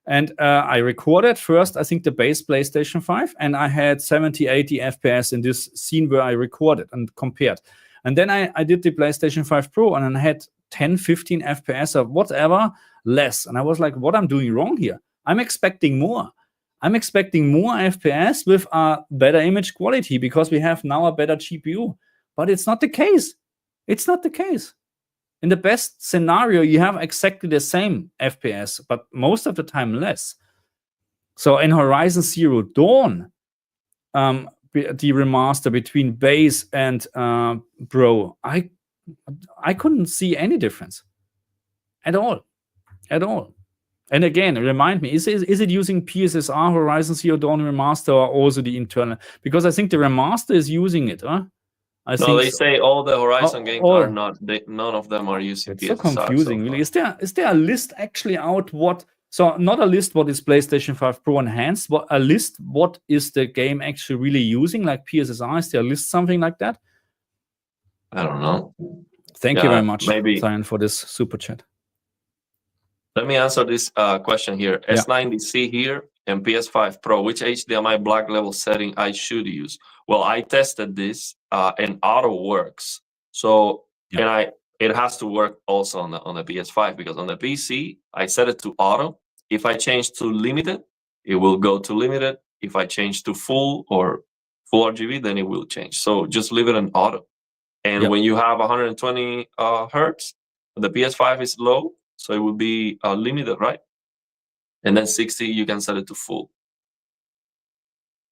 And I recorded first, I think, the base PlayStation 5, and I had 70, 80 FPS in this scene where I recorded and compared. And then I did the PlayStation 5 Pro, and I had 10, 15 FPS or whatever less. And I was like, what I'm doing wrong here? I'm expecting more. I'm expecting more FPS with a better image quality because we have now a better GPU. But it's not the case. It's not the case. In the best scenario, you have exactly the same FPS, but most of the time less. So in Horizon Zero Dawn, the remaster between base and Pro, I couldn't see any difference at all. at all. And again, remind me, is it using PSSR, Horizon Zero Dawn Remaster, or also the internal? Because I think the remaster is using it, huh? No, they say all the Horizon games are not. None of them are using It's PSSR. so confusing, really. Is there a list actually out what? So not a list what is PlayStation 5 Pro enhanced, but a list what is the game actually really using, like PSSR? Is there a list something like that? I don't know. Thank you very much, Cyan, for this super chat. Let me answer this question here. S90C here and PS5 Pro. Which HDMI black level setting I should use? Well, I tested this and auto works. So it has to work also on the PS5, because on the PC I set it to auto. If I change to limited, it will go to limited. If I change to full or full RGB, then it will change. So just leave it on auto. And when you have 120 hertz, the PS5 is low, so it will be limited, right? And then 60, you can set it to full.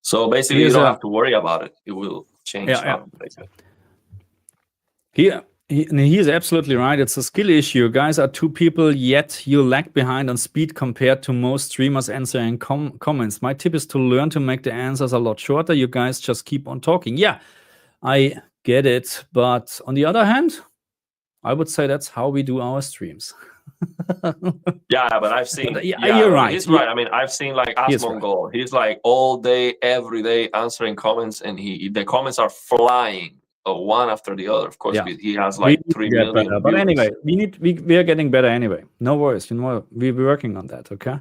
So basically, you don't have to worry about it. It will change. He is absolutely right. It's a skill issue. Guys are two people, yet you lag behind on speed compared to most streamers answering comments. My tip is to learn to make the answers a lot shorter. You guys just keep on talking. Yeah, I get it. But on the other hand, I would say that's how we do our streams. Yeah, but I've seen. You're right. He's right. I mean, I've seen like Asmongold. Right. He's like all day, every day answering comments, and the comments are flying one after the other. Of course, he has like 3 million. Better. But anyway, we are getting better anyway. No worries. You know, we're working on that. Okay.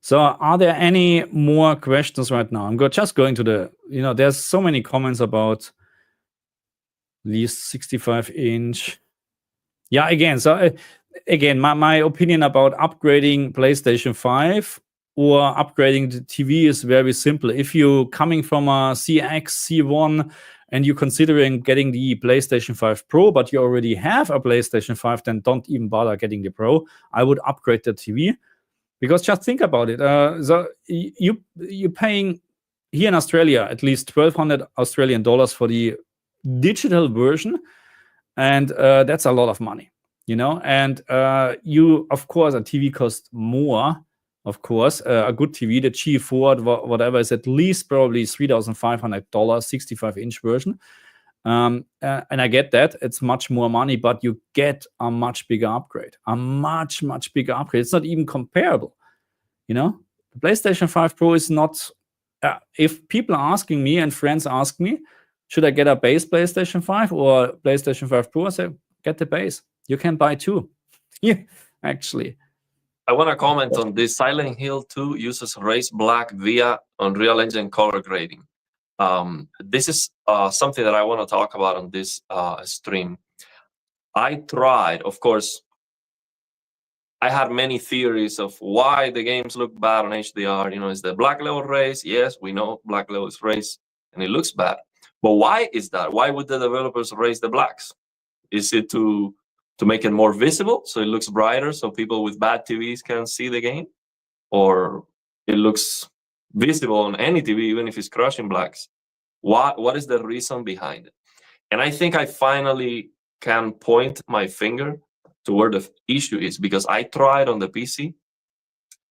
So, are there any more questions right now? I'm just going to the. There's so many comments about at least 65-inch. Yeah. Again, my opinion about upgrading PlayStation 5 or upgrading the TV is very simple. If you're coming from a CX, C1, and you're considering getting the PlayStation 5 Pro, but you already have a PlayStation 5, then don't even bother getting the Pro. I would upgrade the TV, because just think about it. So you're paying here in Australia at least 1,200 Australian dollars for the digital version, and that's a lot of money. And you, of course, a TV costs more. Of course, a good TV, the G4, whatever, is at least probably $3,500, 65-inch version. And I get that it's much more money, but you get a much bigger upgrade, a much, much bigger upgrade. It's not even comparable. The PlayStation 5 Pro is not. If people are asking me and friends ask me, should I get a base PlayStation 5 or PlayStation 5 Pro? I say, get the base. You can buy two. Yeah, actually. I want to comment on this. Silent Hill 2 uses raised black via Unreal Engine color grading. This is something that I want to talk about on this stream. I tried, of course, I had many theories of why the games look bad on HDR. Is the black level raised? Yes, we know black level is raised and it looks bad. But why is that? Why would the developers raise the blacks? Is it to make it more visible, so it looks brighter, so people with bad TVs can see the game? Or it looks visible on any TV, even if it's crushing blacks? What is the reason behind it? And I think I finally can point my finger to where the issue is, because I tried on the PC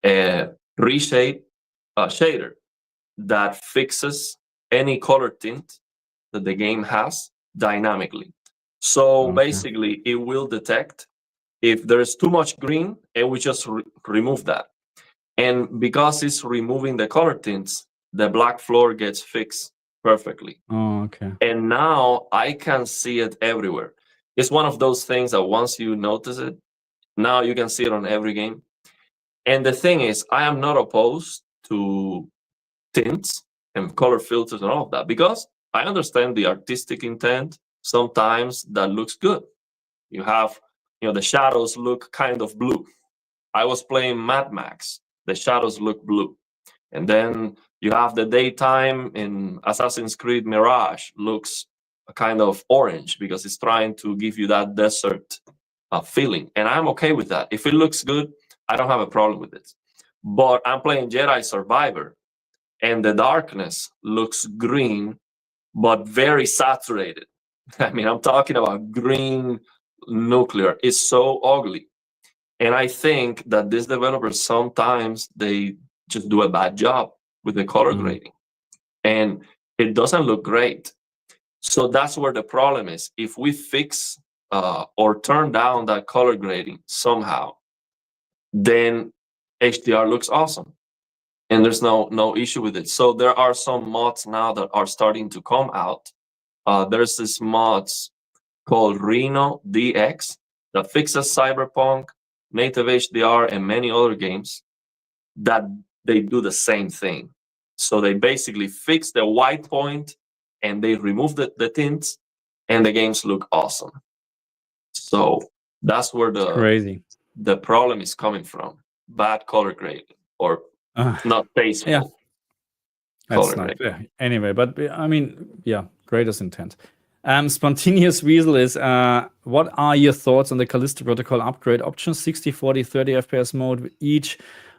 a reshape shader that fixes any color tint that the game has dynamically. So basically, it will detect if there's too much green, and we just remove that. And because it's removing the color tints, the black floor gets fixed perfectly. Oh, okay. And now I can see it everywhere. It's one of those things that once you notice it, now you can see it on every game. And the thing is, I am not opposed to tints and color filters and all of that, because I understand the artistic intent. Sometimes that looks good. You have, the shadows look kind of blue. I was playing Mad Max. The shadows look blue. And then you have the daytime in Assassin's Creed Mirage looks kind of orange, because it's trying to give you that desert feeling. And I'm okay with that. If it looks good, I don't have a problem with it. But I'm playing Jedi Survivor, and the darkness looks green, but very saturated. I mean, I'm talking about green nuclear. It's so ugly. And I think that these developers sometimes they just do a bad job with the color grading, and it doesn't look great. So that's where the problem is. If we fix or turn down that color grading somehow, then HDR looks awesome, and there's no issue with it. So there are some mods now that are starting to come out. There's this mods called Reno DX that fixes Cyberpunk, native HDR, and many other games that they do the same thing. So they basically fix the white point and they remove the tints, and the games look awesome. So that's where the problem is coming from. Bad color grading or not tasteful. Yeah. That's not fair. Anyway, but I mean, yeah, greatest intent. Spontaneous Weasel is, what are your thoughts on the Callisto Protocol upgrade options? 60, 40, 30 FPS mode, each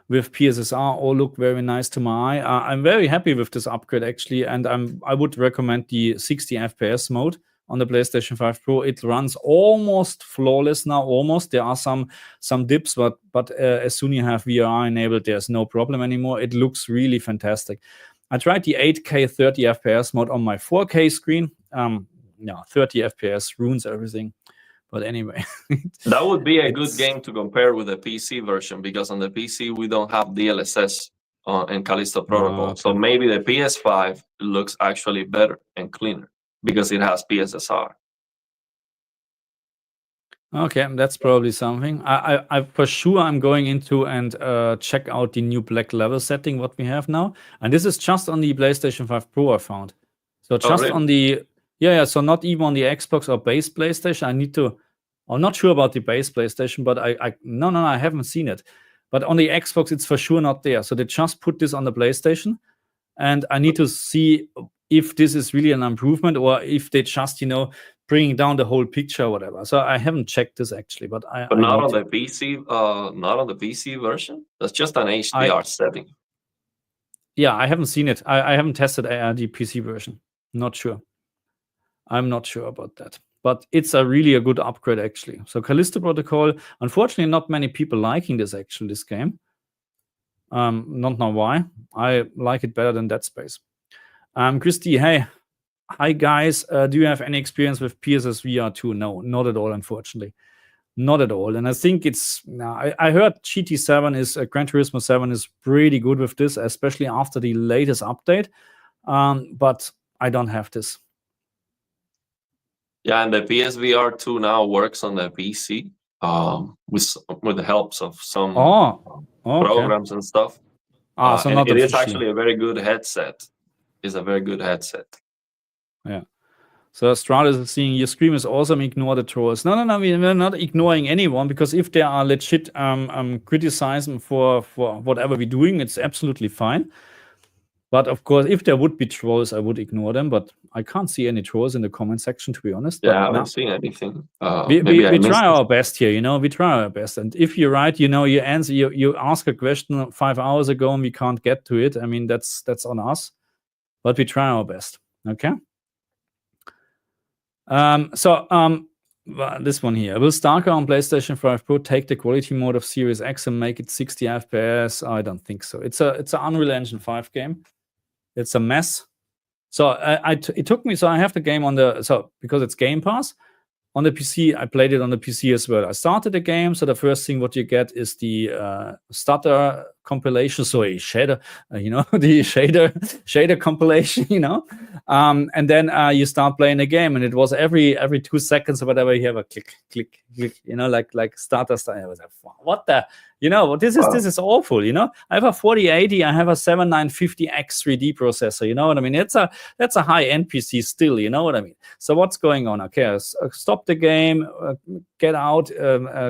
with PSSR, all look very nice to my eye. I'm very happy with this upgrade, actually, and I would recommend the 60 FPS mode on the PlayStation 5 Pro. It runs almost flawless now, almost. There are some dips, but as soon as you have VR enabled, there's no problem anymore. It looks really fantastic. I tried the 8K 30 FPS mode on my 4K screen. 30 FPS ruins everything. But anyway. That would be a good game to compare with the PC version, because on the PC, we don't have DLSS and Callisto Protocol. So maybe the PS5 looks actually better and cleaner because it has PSSR. Okay, that's probably something. I for sure I'm going into and check out the new black level setting what we have now, and this is just on the PlayStation 5 Pro I found. So just on the so not even on the Xbox or base PlayStation. I need to. I'm not sure about the base PlayStation, but I haven't seen it. But on the Xbox, it's for sure not there. So they just put this on the PlayStation, and I need to see if this is really an improvement or if they just bringing down the whole picture or whatever. So I haven't checked this actually, but not on the PC, not on the PC version. That's just an HDR setting. Yeah, I haven't seen it. I haven't tested the PC version. Not sure. I'm not sure about that. But it's really a good upgrade actually. So Callisto Protocol, unfortunately, not many people liking this game. Not know why. I like it better than Dead Space. Christy, hey. Hi guys, do you have any experience with PSSVR 2? No, not at all, unfortunately. Not at all. And I think it's, I heard GT7 is, Gran Turismo 7 is pretty good with this, especially after the latest update. But I don't have this. Yeah, and the PSVR 2 now works on the PC with the helps of some programs and stuff. So and not it is actually a very good headset. It's a very good headset. Yeah. So Stratus is seeing your stream is awesome. Ignore the trolls. No. We're not ignoring anyone, because if they are legit criticizing for whatever we're doing, it's absolutely fine. But of course, if there would be trolls, I would ignore them. But I can't see any trolls in the comment section, to be honest. Yeah, I haven't seen anything. We try our best here, we try our best. And if you're right, you answer. You ask a question 5 hours ago and we can't get to it. I mean, that's on us. But we try our best. Okay. This one here. Will Stalker on PlayStation 5 Pro take the quality mode of Series X and make it 60 FPS? I don't think so. It's an Unreal Engine 5 game. It's a mess. So it took me. So I have the game on because it's Game Pass on the PC. I played it on the PC as well. I started the game. So the first thing what you get is the stutter compilation. So a shader, the shader compilation, and then you start playing the game, and it was every 2 seconds or whatever you have a click, like stutter. I was like, what the, this is awful. I have a 4080, I have a 7950X 3D processor. You know what I mean? That's a high end PC still. You know what I mean? So what's going on? Okay, stop the game, get out,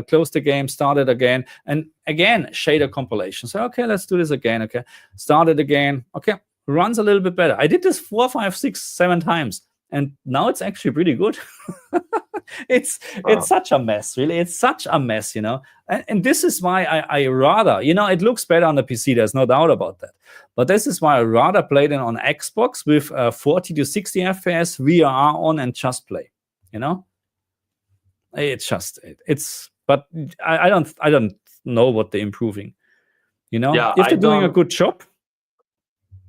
close the game, start it again, and again shader compilation. So okay, let's do this again. Okay, start it again. Okay, runs a little bit better. I did this 4, 5, 6, 7 times, and now it's actually pretty good. It's such a mess, really. It's such a mess, and this is why I rather, it looks better on the PC. There's no doubt about that. But this is why I rather play it on Xbox with 40 to 60 FPS VR on and just play. It's just but I don't know what they're improving. Yeah, if they're doing a good job.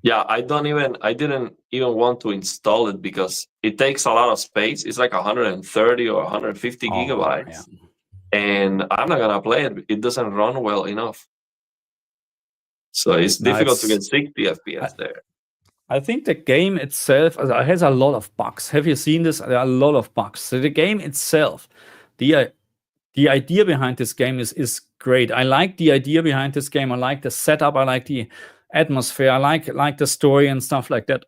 Yeah, I didn't even want to install it because it takes a lot of space. It's like 130 or 150 gigabytes. Yeah. And I'm not gonna play it. It doesn't run well enough. So it's difficult to get 60 FPS there. I think the game itself has a lot of bugs. Have you seen this? There are a lot of bugs. So the game itself, the idea behind this game is great. I like the idea behind this game. I like the setup. I like the atmosphere. I like the story and stuff like that.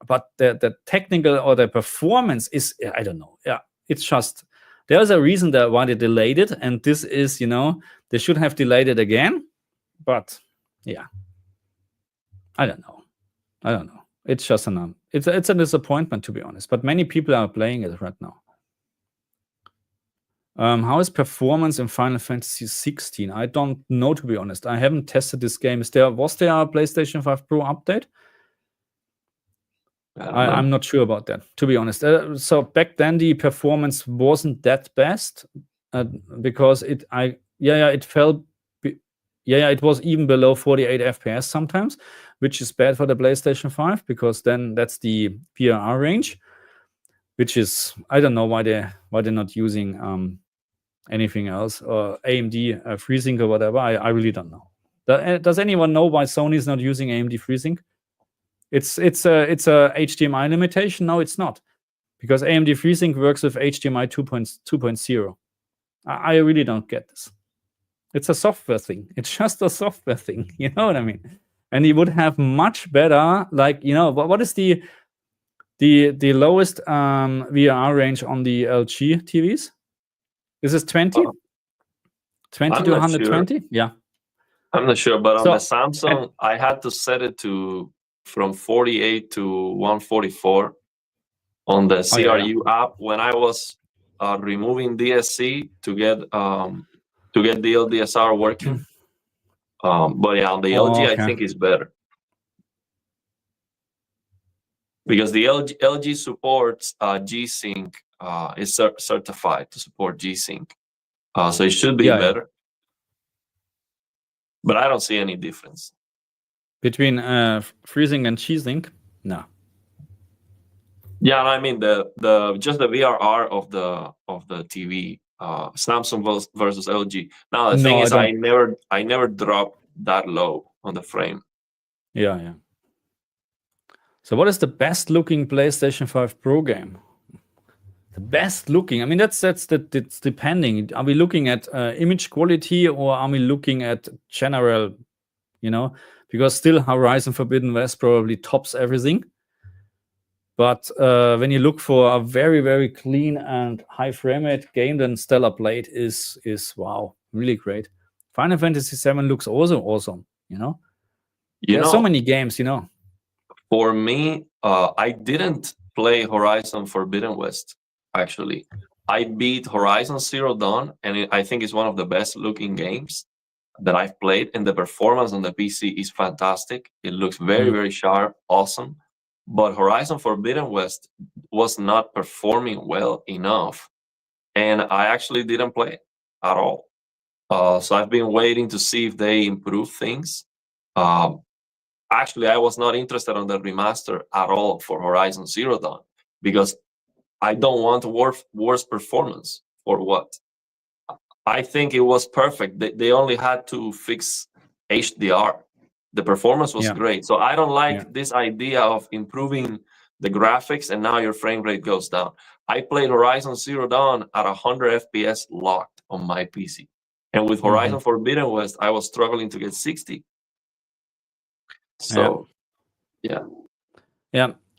But the technical or the performance is, I don't know. Yeah, it's just, there's a reason why they delayed it, and this is, they should have delayed it again. But yeah, I don't know. It's just it's a disappointment, to be honest. But many people are playing it right now. How is performance in Final Fantasy 16? I don't know, to be honest. I haven't tested this game. Was there a PlayStation 5 Pro update? I'm not sure about that, to be honest. So back then the performance wasn't that best because it fell. It was even below 48 FPS sometimes, which is bad for the PlayStation 5 because then that's the PSSR range, which is, I don't know why they're not using anything else or AMD FreeSync or whatever. I really don't know. Does anyone know why Sony is not using AMD FreeSync? It's a HDMI limitation. No, it's not, because AMD FreeSync works with HDMI 2.0. I really don't get this. It's a software thing. It's just a software thing. You know what I mean? And you would have much better, like, what is the lowest VRR range on the LG TVs? This is 20? 20 to 120? Sure. Yeah. I'm not sure, but on the Samsung, I had to set it to from 48 to 144 on the CRU app when I was removing DSC to get DLSR working. But yeah, on the LG, I think it's better because the LG supports G-Sync. Is certified to support G-Sync, so it should be better. But I don't see any difference between FreeSync and G-Sync. No. Yeah, I mean the just the VRR of the TV, Samsung versus LG. Now the thing is, I never dropped that low on the frame. Yeah. So what is the best looking PlayStation 5 Pro game? The best looking. I mean, that's depending. Are we looking at image quality or are we looking at general? Because still Horizon Forbidden West probably tops everything. But when you look for a very, very clean and high frame rate game, then Stellar Blade is wow, really great. Final Fantasy 7 looks also awesome. There's so many games. For me, I didn't play Horizon Forbidden West. Actually, I beat Horizon Zero Dawn, and I think it's one of the best looking games that I've played. And the performance on the PC is fantastic. It looks very, very sharp, awesome. But Horizon Forbidden West was not performing well enough, and I actually didn't play it at all. So I've been waiting to see if they improve things. Actually, I was not interested on the remaster at all for Horizon Zero Dawn because I don't want worse performance. For what? I think it was perfect. They only had to fix HDR. The performance was great. So I don't like this idea of improving the graphics and now your frame rate goes down. I played Horizon Zero Dawn at 100 FPS locked on my PC. And with Horizon Forbidden West, I was struggling to get 60. So, yeah.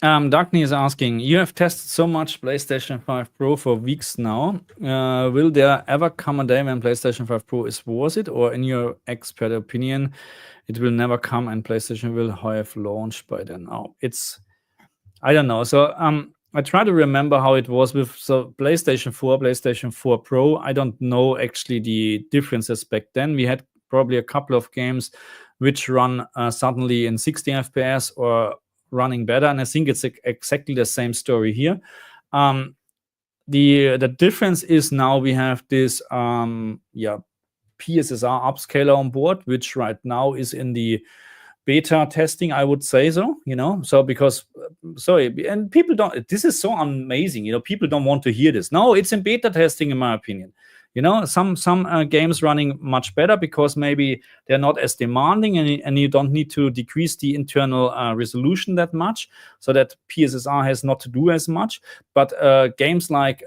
Dagny is asking, you have tested so much PlayStation 5 Pro for weeks now. Will there ever come a day when PlayStation 5 Pro is worth it? Or in your expert opinion, it will never come and PlayStation will have launched by then? I don't know. So I try to remember how it was with PlayStation 4, PlayStation 4 Pro. I don't know actually the differences back then. We had probably a couple of games which run suddenly in 60 FPS or running better, and I think it's exactly the same story here. The difference is now we have this PSSR upscaler on board, which right now is in the beta testing, I would say so, so because, sorry, and people don't, this is so amazing, people don't want to hear this. No, it's in beta testing, in my opinion. Some games running much better because maybe they're not as demanding, and you don't need to decrease the internal resolution that much, so that PSSR has not to do as much. But games like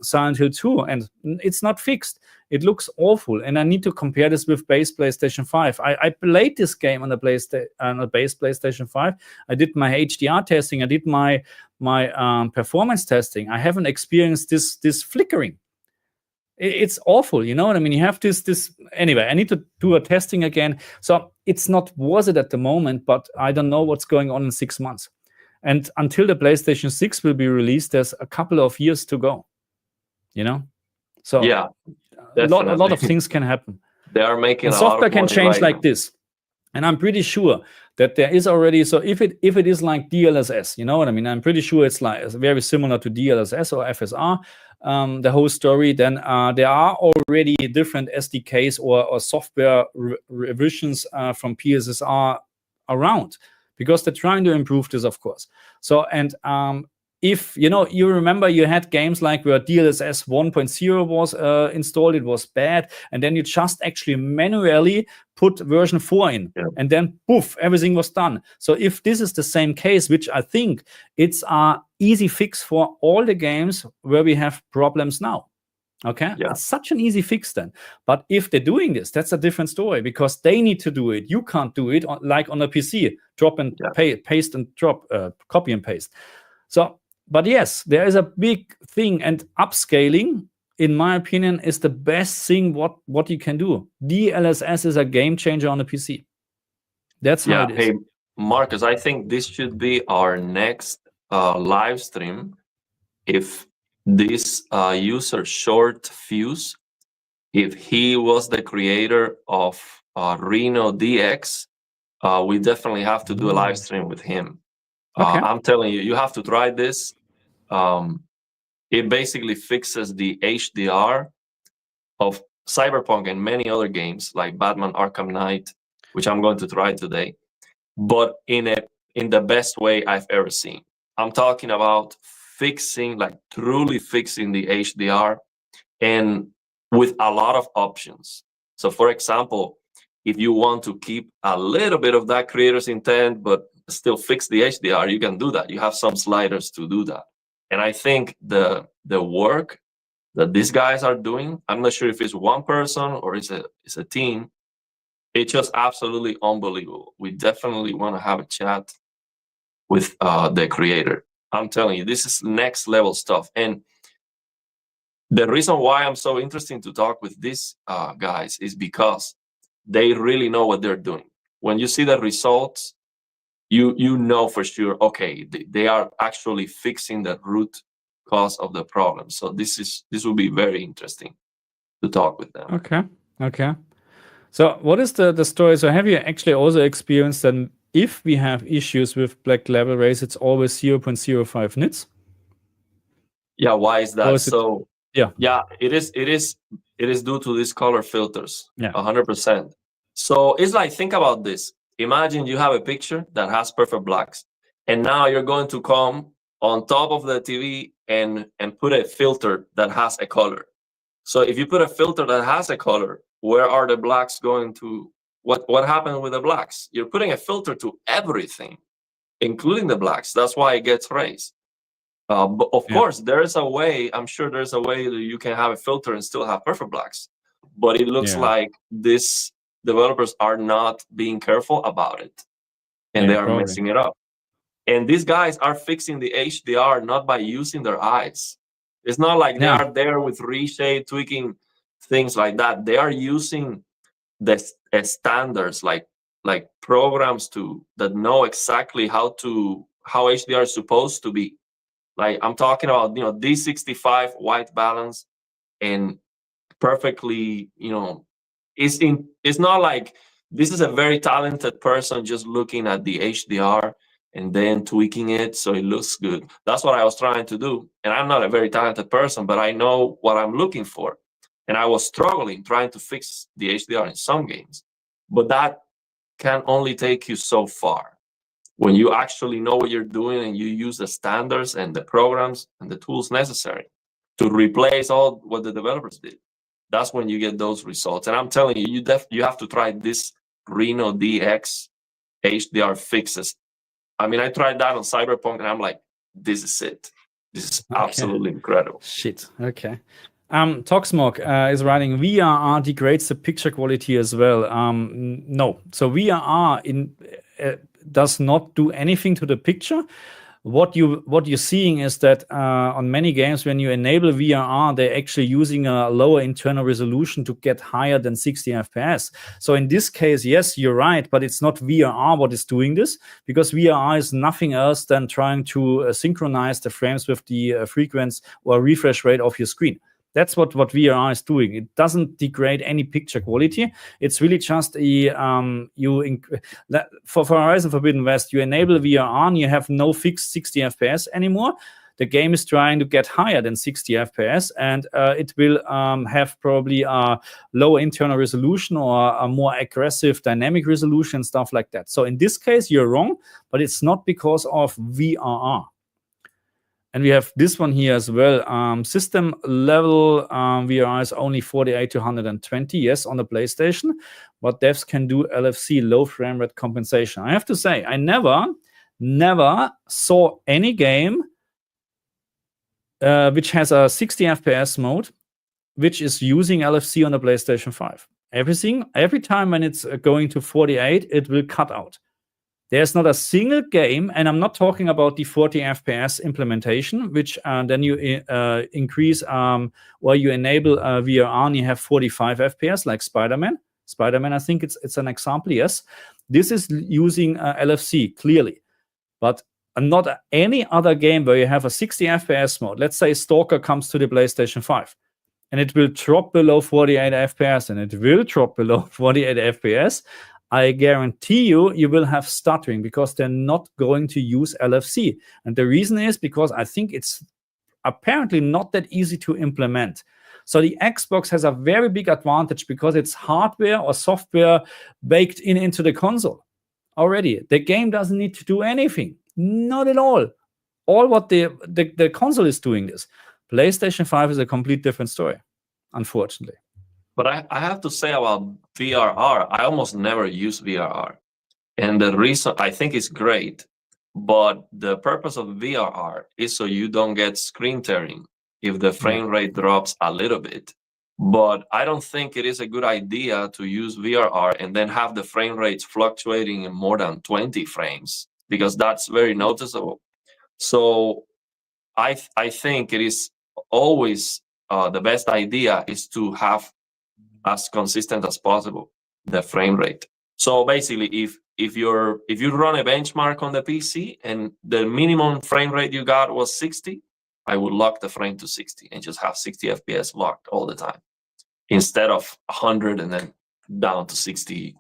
Silent Hill 2, and it's not fixed. It looks awful, and I need to compare this with base PlayStation 5. I played this game on the base PlayStation 5. I did my HDR testing. I did my performance testing. I haven't experienced this flickering. It's awful, you know what I mean? You have this anyway. I need to do a testing again. So it's not worth it at the moment, but I don't know what's going on in 6 months. And until the PlayStation 6 will be released, there's a couple of years to go. So yeah, a lot of things can happen. They are making and software can change like this. And I'm pretty sure that there is already, so if it is like DLSS, you know what I mean? I'm pretty sure it's like very similar to DLSS or FSR, the whole story. Then there are already different SDKs or software revisions from PSSR around, because they're trying to improve this, of course. So, and if you remember, you had games like where DLSS 1.0 was installed, it was bad, and then you just actually manually put version 4 in, and then poof, everything was done. So if this is the same case, which I think it's an easy fix for all the games where we have problems now. Okay, it's such an easy fix then. But if they're doing this, that's a different story, because they need to do it. You can't do it like on a PC, drop and paste and drop, copy and paste. So, but yes, there is a big thing, and upscaling, in my opinion, is the best thing what you can do. DLSS is a game changer on a PC. That's how it is. Hey, Marcus, I think this should be our next live stream. If this user Short Fuse, if he was the creator of Reno DX, we definitely have to do a live stream with him. I'm telling you, you have to try this. It basically fixes the HDR of Cyberpunk and many other games like Batman Arkham Knight, which I'm going to try today, but in the best way I've ever seen. I'm talking about fixing, like truly fixing the HDR, and with a lot of options. So for example, if you want to keep a little bit of that creator's intent, but still fix the HDR, you can do that. You have some sliders to do that. And I think the work that these guys are doing, I'm not sure if it's one person or it's a team, it's just absolutely unbelievable. We definitely want to have a chat with the creator. I'm telling you, this is next level stuff. And the reason why I'm so interested to talk with these guys is because they really know what they're doing. When you see the results, you know for sure, okay, they are actually fixing the root cause of the problem. So this will be very interesting to talk with them. Okay. So what is the story? So have you actually also experienced that if we have issues with black level rays, it's always 0.05 nits? Yeah, why is that? It is due to these color filters. 100%. So it's like, think about this. Imagine you have a picture that has perfect blacks, and now you're going to come on top of the TV and put a filter that has a color. So if you put a filter that has a color, where are the blacks going to? What happened with the blacks? You're putting a filter to everything, including the blacks. That's why it gets raised. But of course, there is a way. I'm sure there's a way that you can have a filter and still have perfect blacks. But it looks like these developers are not being careful about it, and they are messing it up. And these guys are fixing the HDR not by using their eyes. It's not like they are there with reshade, tweaking things like that. They are using the standards, like programs that know exactly how HDR is supposed to be. Like I'm talking about, D65 white balance, and perfectly, it's not like this is a very talented person just looking at the HDR and then tweaking it so it looks good. That's what I was trying to do. And I'm not a very talented person, but I know what I'm looking for. and I was struggling trying to fix the HDR in some games. But that can only take you so far. When you actually know what you're doing and you use the standards and the programs and the tools necessary to replace all what the developers did, that's when you get those results. And I'm telling you, you have to try this Reno DX HDR fixes. I mean, I tried that on Cyberpunk, and I'm like, this is it. This is absolutely incredible. Shit. Okay. Toxmog is writing, VRR degrades the picture quality as well. No. So VRR does not do anything to the picture. What you're seeing is that on many games, when you enable VRR, they're actually using a lower internal resolution to get higher than 60 FPS. So in this case, yes, you're right, but it's not VRR what is doing this, because VRR is nothing else than trying to synchronize the frames with the frequency or refresh rate of your screen. That's what VRR is doing. It doesn't degrade any picture quality. It's really just for Horizon Forbidden West, you enable VRR and you have no fixed 60 FPS anymore. The game is trying to get higher than 60 FPS, and it will have probably a lower internal resolution or a more aggressive dynamic resolution, stuff like that. So in this case, you're wrong, but it's not because of VRR. And we have this one here as well. System level VRR is only 48 to 120, yes, on the PlayStation, but devs can do LFC, low frame rate compensation. I have to say, I never saw any game which has a 60 FPS mode, which is using LFC on the PlayStation 5. Every time when it's going to 48, it will cut out. There's not a single game, and I'm not talking about the 40 FPS implementation, which then you increase or you enable VRR and you have 45 FPS, like Spider-Man. Spider-Man, I think it's an example, yes. This is using LFC, clearly. But not any other game where you have a 60 FPS mode. Let's say Stalker comes to the PlayStation 5, and it will drop below 48 FPS, and it will drop below 48 FPS. I guarantee you will have stuttering because they're not going to use LFC. And the reason is because I think it's apparently not that easy to implement. So the Xbox has a very big advantage because it's hardware or software baked into the console already. The game doesn't need to do anything. Not at all. All what the console is doing this. PlayStation 5 is a complete different story, unfortunately. But I have to say about VRR, I almost never use VRR. And the reason, I think it's great, but the purpose of VRR is so you don't get screen tearing if the frame rate drops a little bit. But I don't think it is a good idea to use VRR and then have the frame rates fluctuating in more than 20 frames, because that's very noticeable. So I think it is always the best idea is to have as consistent as possible the frame rate. So basically, if you run a benchmark on the PC and the minimum frame rate you got was 60, I would lock the frame to 60 and just have 60 FPS locked all the time, instead of 100 and then down to 60,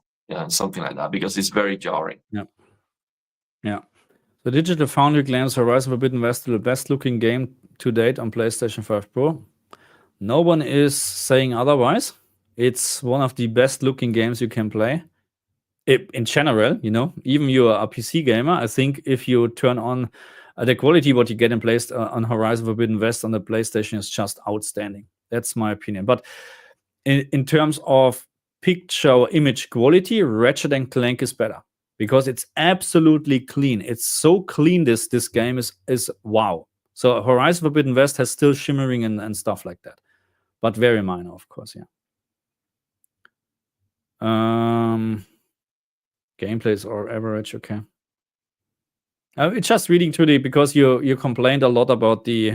something like that, because it's very jarring. Yeah. The Digital Foundry claims Horizon Forbidden West is the best looking game to date on PlayStation 5 Pro. No one is saying otherwise. It's one of the best looking games you can play. In general, even you're a PC gamer, I think if you turn on the quality, what you get in place on Horizon Forbidden West on the PlayStation is just outstanding. That's my opinion. But in terms of picture or image quality, Ratchet & Clank is better because it's absolutely clean. It's so clean, this game is wow. So Horizon Forbidden West has still shimmering and stuff like that. But very minor, of course, yeah. Gameplays or average, okay. It's just reading through because you complained a lot about the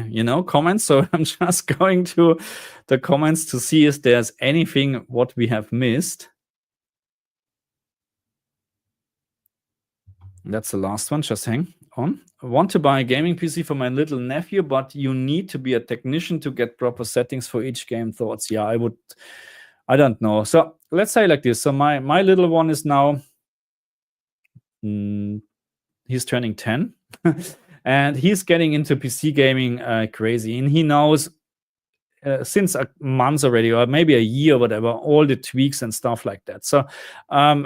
comments, so I'm just going to the comments to see if there's anything what we have missed. That's the last one. Just hang on. I want to buy a gaming PC for my little nephew, but you need to be a technician to get proper settings for each game. Thoughts? Yeah, I don't know. So let's say like this. So my little one is now he's turning 10 and he's getting into PC gaming crazy, and he knows since a month already, or maybe a year, whatever, all the tweaks and stuff like that. So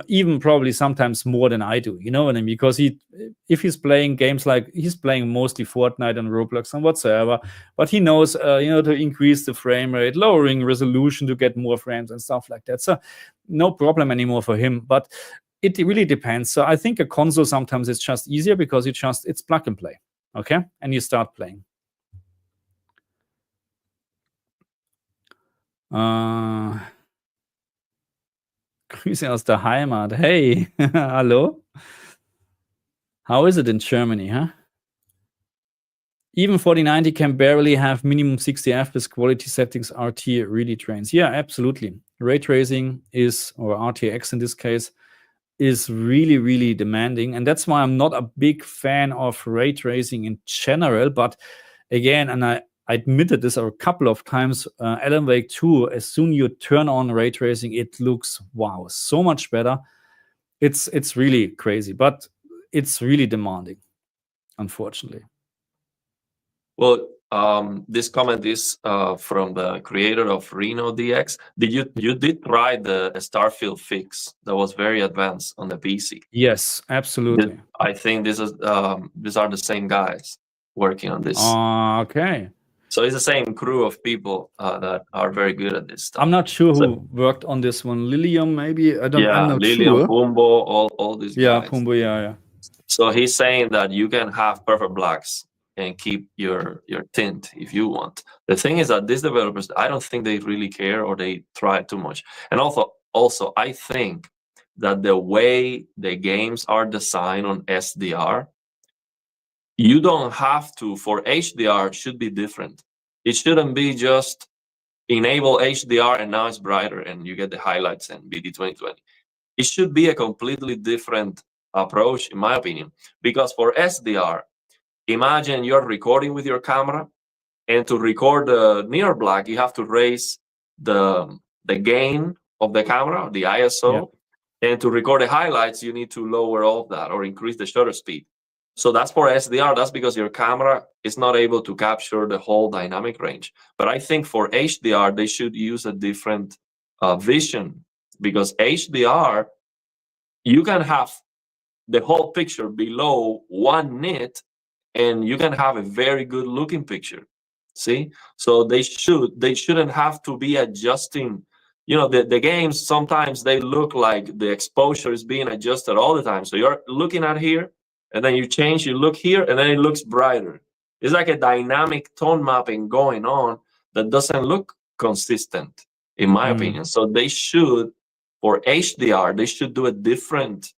even probably sometimes more than I do, you know what I mean? Because if he's playing games like he's playing mostly Fortnite and Roblox and whatsoever, but he knows, to increase the frame rate, lowering resolution to get more frames and stuff like that. So no problem anymore for him. But it really depends. So I think a console sometimes it's just easier because it's plug and play, okay, and you start playing. Grüße aus der Heimat. Hey, hallo. How is it in Germany, huh? Even 4090 can barely have minimum 60 FPS quality settings. RT really trains. Yeah, absolutely. Ray tracing is, or RTX in this case, is really, really demanding. And that's why I'm not a big fan of ray tracing in general. But again, and I admitted this a couple of times, Alan Wake 2, as soon you turn on ray tracing, it looks, wow, so much better. It's really crazy, but it's really demanding, unfortunately. Well, this comment is from the creator of Reno DX. You did try the Starfield fix that was very advanced on the PC? Yes, absolutely. I think these are the same guys working on this. Okay. So it's the same crew of people that are very good at this stuff. I'm not sure who worked on this one. Lilium, maybe? I'm not Lilium, sure. Pumbo, all these guys. Yeah, Pumbo, yeah. So he's saying that you can have perfect blacks and keep your tint if you want. The thing is that these developers, I don't think they really care or they try too much. And also I think that the way the games are designed on SDR, you don't have to, for HDR, it should be different. It shouldn't be just enable HDR and now it's brighter and you get the highlights and BD 2020. It should be a completely different approach, in my opinion, because for SDR, imagine you're recording with your camera, and to record the near black, you have to raise the gain of the camera, the ISO, and to record the highlights, you need to lower all of that or increase the shutter speed. So that's for SDR. That's because your camera is not able to capture the whole dynamic range. But I think for HDR, they should use a different vision, because HDR, you can have the whole picture below 1 nit and you can have a very good looking picture. See? So they shouldn't have to be adjusting. The games, sometimes they look like the exposure is being adjusted all the time. So you're looking at here, and then you change, you look here, and then it looks brighter. It's like a dynamic tone mapping going on that doesn't look consistent, in my opinion. So they should, for HDR, they should do a different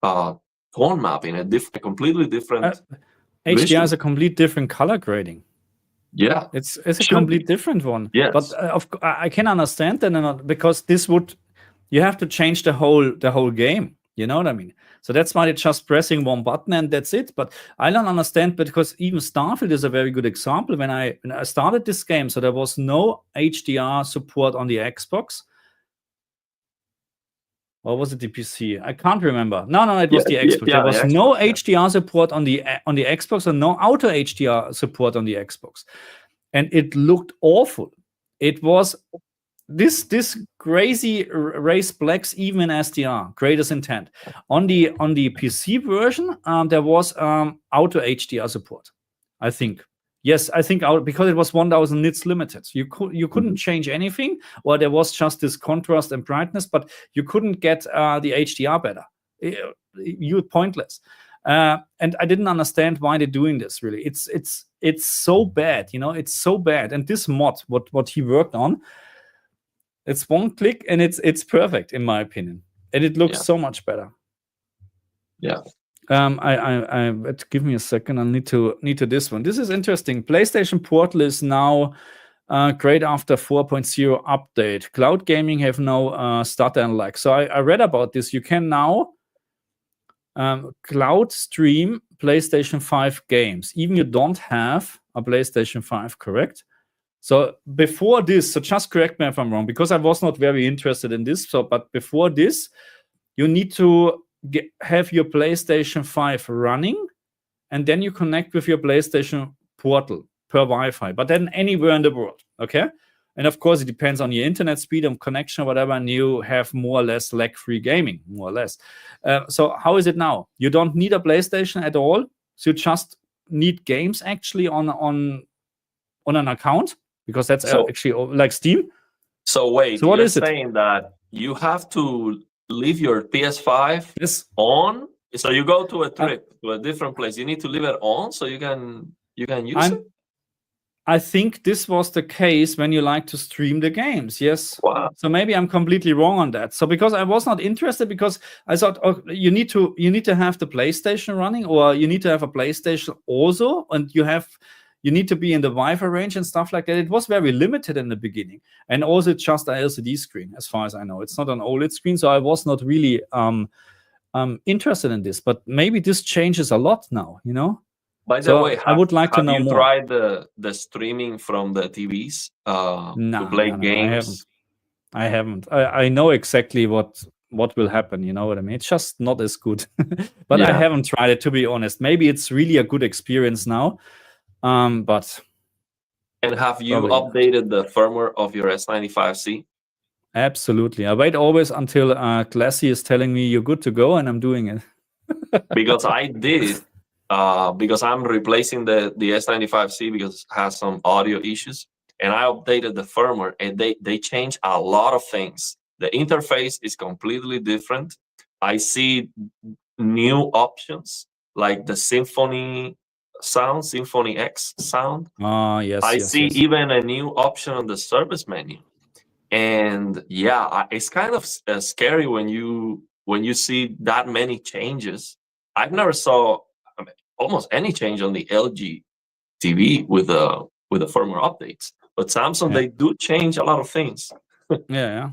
tone mapping, a completely different HDR vision. is a complete different color grading. Yeah, it's a complete different one. Yes. But I can understand that, because you have to change the whole game. You know what I mean? So that's why they're just pressing one button and that's it. But I don't understand, because even Starfield is a very good example. When I started this game, so there was no HDR support on the Xbox. Or was it the PC? I can't remember. No, it was the Xbox. There was no HDR support on the Xbox, and no auto HDR support on the Xbox, and it looked awful. It was this crazy race blacks, even in SDR, greatest intent. On the PC version, there was auto HDR support, I think. Yes, I think because it was 1000 nits limited. You couldn't change anything, or there was just this contrast and brightness, but you couldn't get the HDR better. You're pointless. And I didn't understand why they're doing this. Really, it's so bad. It's so bad. And this mod, what he worked on, it's one click and it's perfect, in my opinion, and it looks so much better. Yeah. Give me a second. I need to this one. This is interesting. PlayStation Portal is now great after 4.0 update. Cloud gaming have no stutter and lag. So I read about this. You can now cloud stream PlayStation 5 games, even you don't have a PlayStation 5, correct? So before this, so just correct me if I'm wrong, because I was not very interested in this. But before this, you need to have your PlayStation 5 running, and then you connect with your PlayStation Portal per Wi-Fi, but then anywhere in the world, okay? And of course, it depends on your internet speed and connection or whatever, and you have more or less lag-free gaming, more or less. So how is it now? You don't need a PlayStation at all. So you just need games actually on an account, because that's actually like Steam. So wait, So what you're is it? saying that you have to leave your PS5 Yes. on? So you go to a trip to a different place, you need to leave it on so you can use it? I think this was the case when you like to stream the games. Yes. Wow. So maybe I'm completely wrong on that. So because I was not interested, because I thought, oh, you need to have the PlayStation running, or you need to have a PlayStation also, and you need to be in the Wi-Fi range and stuff like that. It was very limited in the beginning, and also just an LCD screen, as far as I know. It's not an OLED screen, so I was not really interested in this. But maybe this changes a lot now, you know. By the way, I would like to know more. Have you tried the streaming from the TVs to play games? I haven't. I know exactly what will happen. You know what I mean? It's just not as good. But I haven't tried it, to be honest. Maybe it's really a good experience now. But. And have you updated the firmware of your S95C? Absolutely. I wait always until Classy is telling me you're good to go, and I'm doing it. Because I did. Because I'm replacing the S95C because it has some audio issues, and I updated the firmware, and they changed a lot of things. The interface is completely different. I see new options like the Symphony sound, Symphony X sound. Yes. I see even a new option on the service menu, and it's kind of scary when you see that many changes. I've never saw almost any change on the LG TV with the firmware updates, but Samsung they do change a lot of things. Yeah.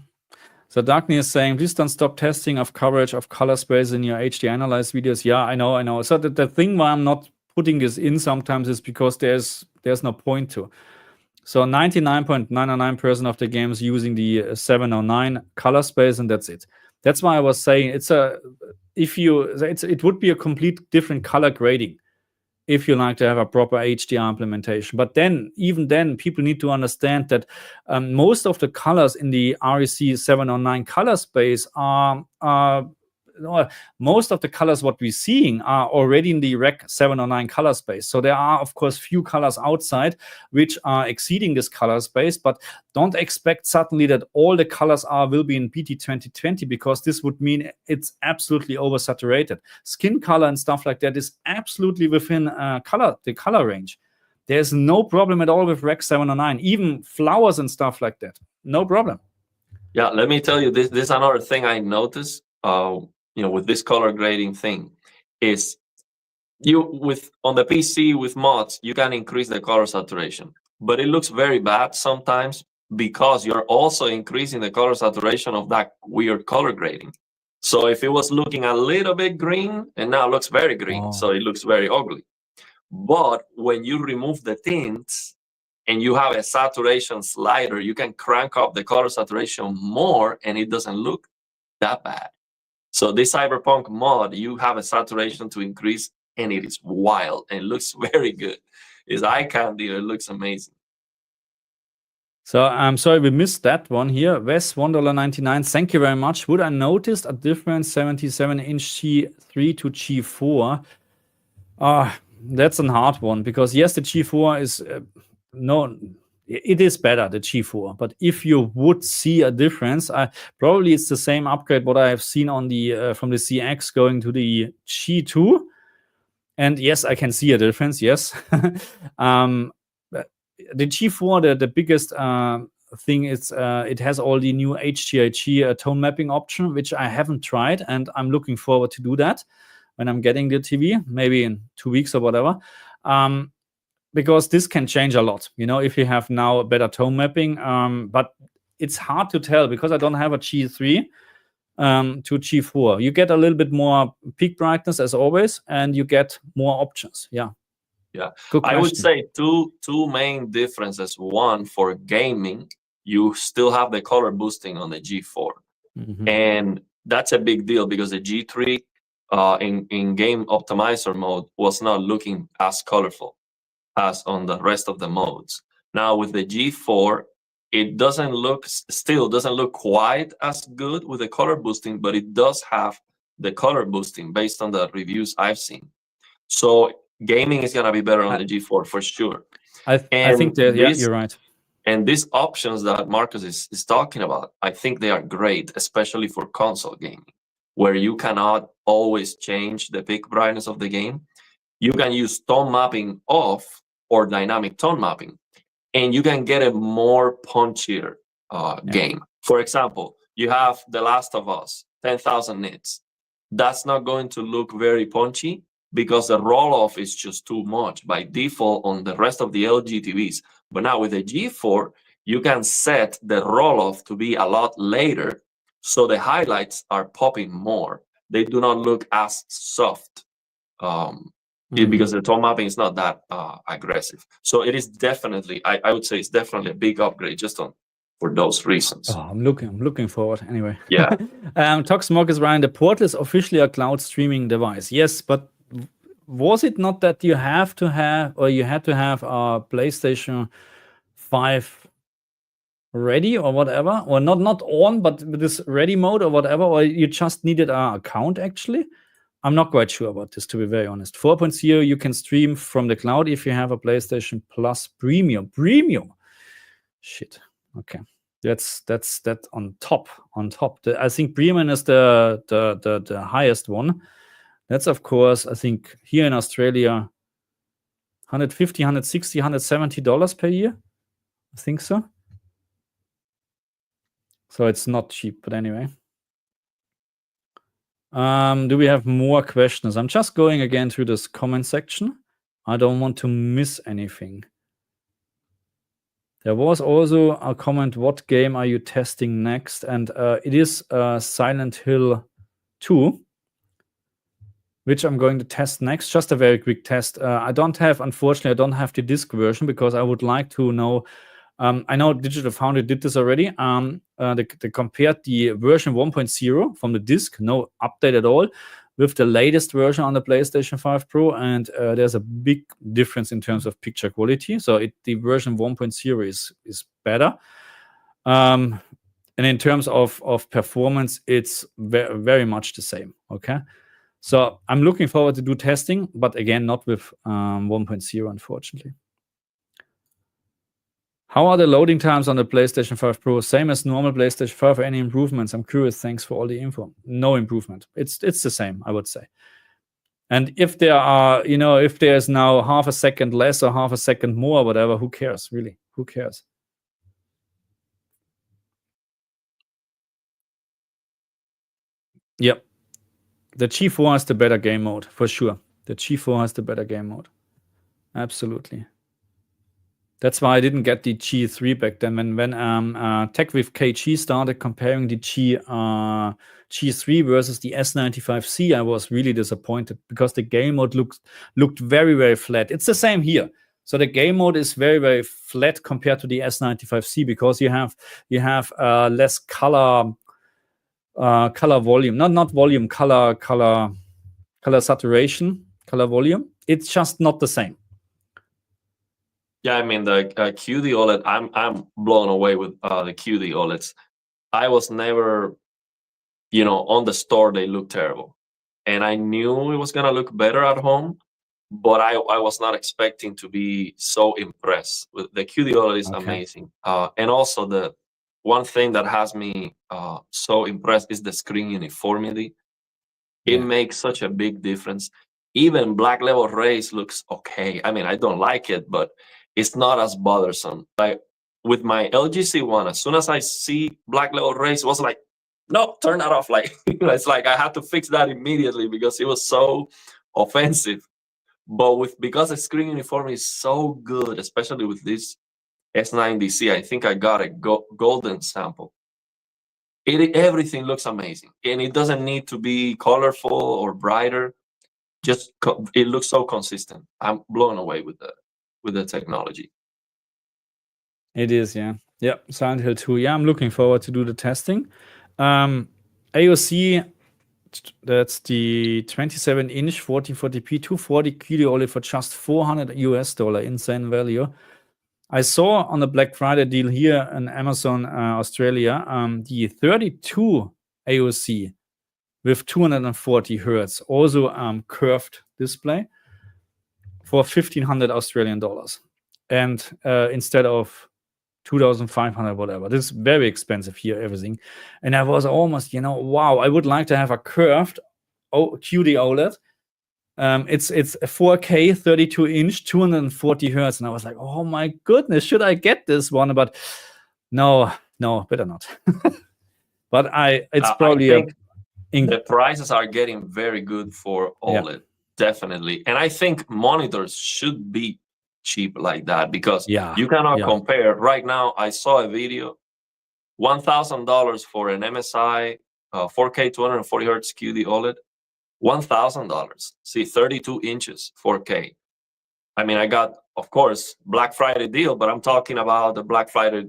So Dagny is saying, please don't stop testing of coverage of color space in your HD analyzed videos. Yeah, I know. So the thing why I'm not putting this in sometimes is because there's no point to. So 99.999% of the games using the 709 color space, and that's it. That's why I was saying it would be a complete different color grading if you like to have a proper HDR implementation. But even then, people need to understand that most of the colors in the REC 709 color space are most of the colors what we're seeing are already in the Rec 709 color space. So there are, of course, few colors outside which are exceeding this color space, but don't expect suddenly that all the colors will be in BT 2020, because this would mean it's absolutely oversaturated. Skin color and stuff like that is absolutely within the color range. There's no problem at all with Rec 709, even flowers and stuff like that. No problem. Yeah, let me tell you, this is another thing I noticed. With this color grading thing, is on the PC with mods, you can increase the color saturation, but it looks very bad sometimes because you're also increasing the color saturation of that weird color grading. So if it was looking a little bit green, and now it looks very green, so it looks very ugly. But when you remove the tints and you have a saturation slider, you can crank up the color saturation more, and it doesn't look that bad. So this Cyberpunk mod, you have a saturation to increase, and it is wild and it looks very good. It's eye candy. It looks amazing. So I'm sorry we missed that one here. Wes $1.99. Thank you very much. Would I notice a difference 77-inch G3 to G4? That's a hard one, because yes, the G4 is it is better, the G4. But if you would see a difference, probably it's the same upgrade what I have seen on the from the CX going to the G2. And yes, I can see a difference. Yes. The G4, the biggest thing is it has all the new HGIG tone mapping option, which I haven't tried, and I'm looking forward to do that when I'm getting the TV, maybe in 2 weeks or whatever. Because this can change a lot, if you have now a better tone mapping. But it's hard to tell because I don't have a G3 to G4. You get a little bit more peak brightness as always, and you get more options. Yeah. I would say two main differences. One, for gaming, you still have the color boosting on the G4, and that's a big deal because the G3 in game optimizer mode was not looking as colorful as on the rest of the modes. Now with the G4, it still doesn't look quite as good with the color boosting, but it does have the color boosting based on the reviews I've seen. So gaming is gonna be better on the G4 for sure. I think that, yeah, you're right. And these options that Marcus is talking about, I think they are great, especially for console gaming, where you cannot always change the peak brightness of the game. You can use tone mapping off or dynamic tone mapping, and you can get a more punchier game. For example, you have The Last of Us, 10,000 nits. That's not going to look very punchy because the roll-off is just too much by default on the rest of the LG TVs. But now with the G4, you can set the roll-off to be a lot later, so the highlights are popping more. They do not look as soft because the tone mapping is not that aggressive. So it is definitely, I would say it's definitely a big upgrade just for those reasons. Oh, I'm looking forward anyway. Yeah. Toxmog is Ryan, the Portal is officially a cloud streaming device. Yes, but was it not that you had to have a PlayStation 5 ready or whatever, or not on, but with this ready mode or whatever, or you just needed an account actually? I'm not quite sure about this, to be very honest. 4.0, you can stream from the cloud if you have a PlayStation Plus Premium. Shit. Okay. That's that on top. I think Premium is the highest one. That's, of course, I think here in Australia, $150, $160, $170 per year. I think so. So it's not cheap, but anyway. Do we have more questions? I'm just going again through this comment section. I don't want to miss anything. There was also a comment, what game are you testing next? And it is Silent Hill 2, which I'm going to test next. Just a very quick test. Unfortunately, I don't have the disc version because I would like to know. I know Digital Foundry did this already. They compared the version 1.0 from the disc, no update at all, with the latest version on the PlayStation 5 Pro, and there's a big difference in terms of picture quality. So the version 1.0 is better. And in terms of performance, it's very much the same. Okay. So I'm looking forward to do testing, but again, not with 1.0, unfortunately. How are the loading times on the PlayStation 5 Pro? Same as normal PlayStation 5 or any improvements? I'm curious. Thanks for all the info. No improvement. It's the same, I would say. And if there are, if there's now half a second less or half a second more, whatever, who cares, really? Who cares? Yep. The G4 has the better game mode, for sure. The G4 has the better game mode. Absolutely. That's why I didn't get the G3 back then. When Tech with KG started comparing the G3 versus the S95C, I was really disappointed because the game mode looked very, very flat. It's the same here. So the game mode is very, very flat compared to the S95C because you have less color volume, not volume, color saturation, color volume. It's just not the same. Yeah, I mean the QD OLED. I'm blown away with the QD OLEDs. I was never, on the store they look terrible, and I knew it was gonna look better at home, but I was not expecting to be so impressed with the QD OLED. Is amazing, and also the one thing that has me so impressed is the screen uniformity. It makes such a big difference. Even black level rays looks okay. I mean, I don't like it, but it's not as bothersome. Like with my LG C1, as soon as I see black level rays, it was like, no, turn that off. Like it's like I had to fix that immediately because it was so offensive. But because the screen uniformity is so good, especially with this S90C, I think I got a golden sample. Everything looks amazing, and it doesn't need to be colorful or brighter. Just it looks so consistent. I'm blown away with the technology. It is, yeah. Silent Hill 2. Yeah, I'm looking forward to do the testing. AOC, that's the 27-inch 1440p 240 QD OLED for just $400 US, insane value. I saw on the Black Friday deal here in Amazon Australia the 32 AOC with 240 hertz, also curved display for 1,500 Australian dollars, and instead of 2,500 whatever. This is very expensive here, everything. And I was almost, wow, I would like to have a curved QD OLED. It's a 4K 32-inch 240 hertz, and I was like, oh my goodness, should I get this one? But no, better not. But it's probably the prices are getting very good for OLED, definitely. And I think monitors should be cheap like that, because you cannot compare. Right now, I saw a video, $1,000 for an MSI 4K 240 hertz QD OLED. $1,000. See, 32 inches, 4K. I mean, I got, of course, Black Friday deal, but I'm talking about the Black Friday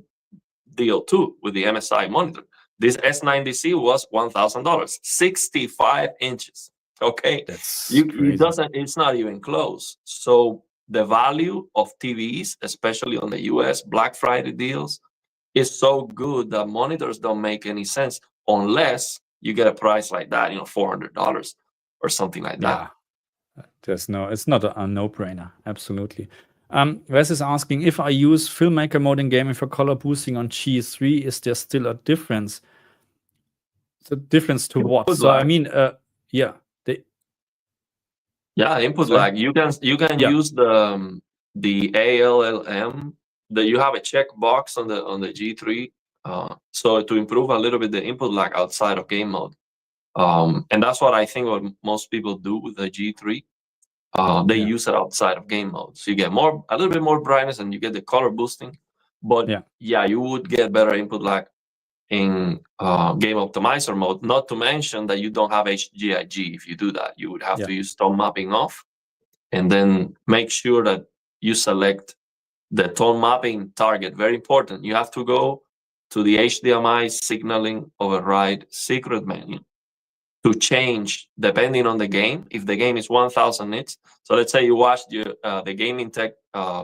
deal too with the MSI monitor. This S90C was $1,000, 65 inches. Okay, it's not even close. So the value of TVs, especially on the US Black Friday deals, is so good that monitors don't make any sense unless you get a price like that, $400. Or something like that. It's not a no-brainer. Absolutely. Wes is asking, if I use filmmaker mode in gaming for color boosting on G3, is there still a difference? The difference to what? So lag. I mean, input lag. You can use the ALLM. That you have a checkbox on the G3, so to improve a little bit the input lag outside of game mode. And that's what I think what most people do with the G3. They use it outside of game mode, so you get a little bit more brightness, and you get the color boosting. But you would get better input lag in game optimizer mode. Not to mention that you don't have HGIG. If you do that, you would have to use tone mapping off, and then make sure that you select the tone mapping target. Very important. You have to go to the HDMI signaling override secret menu to change depending on the game. If the game is 1,000 nits, so let's say you watched the Gaming Tech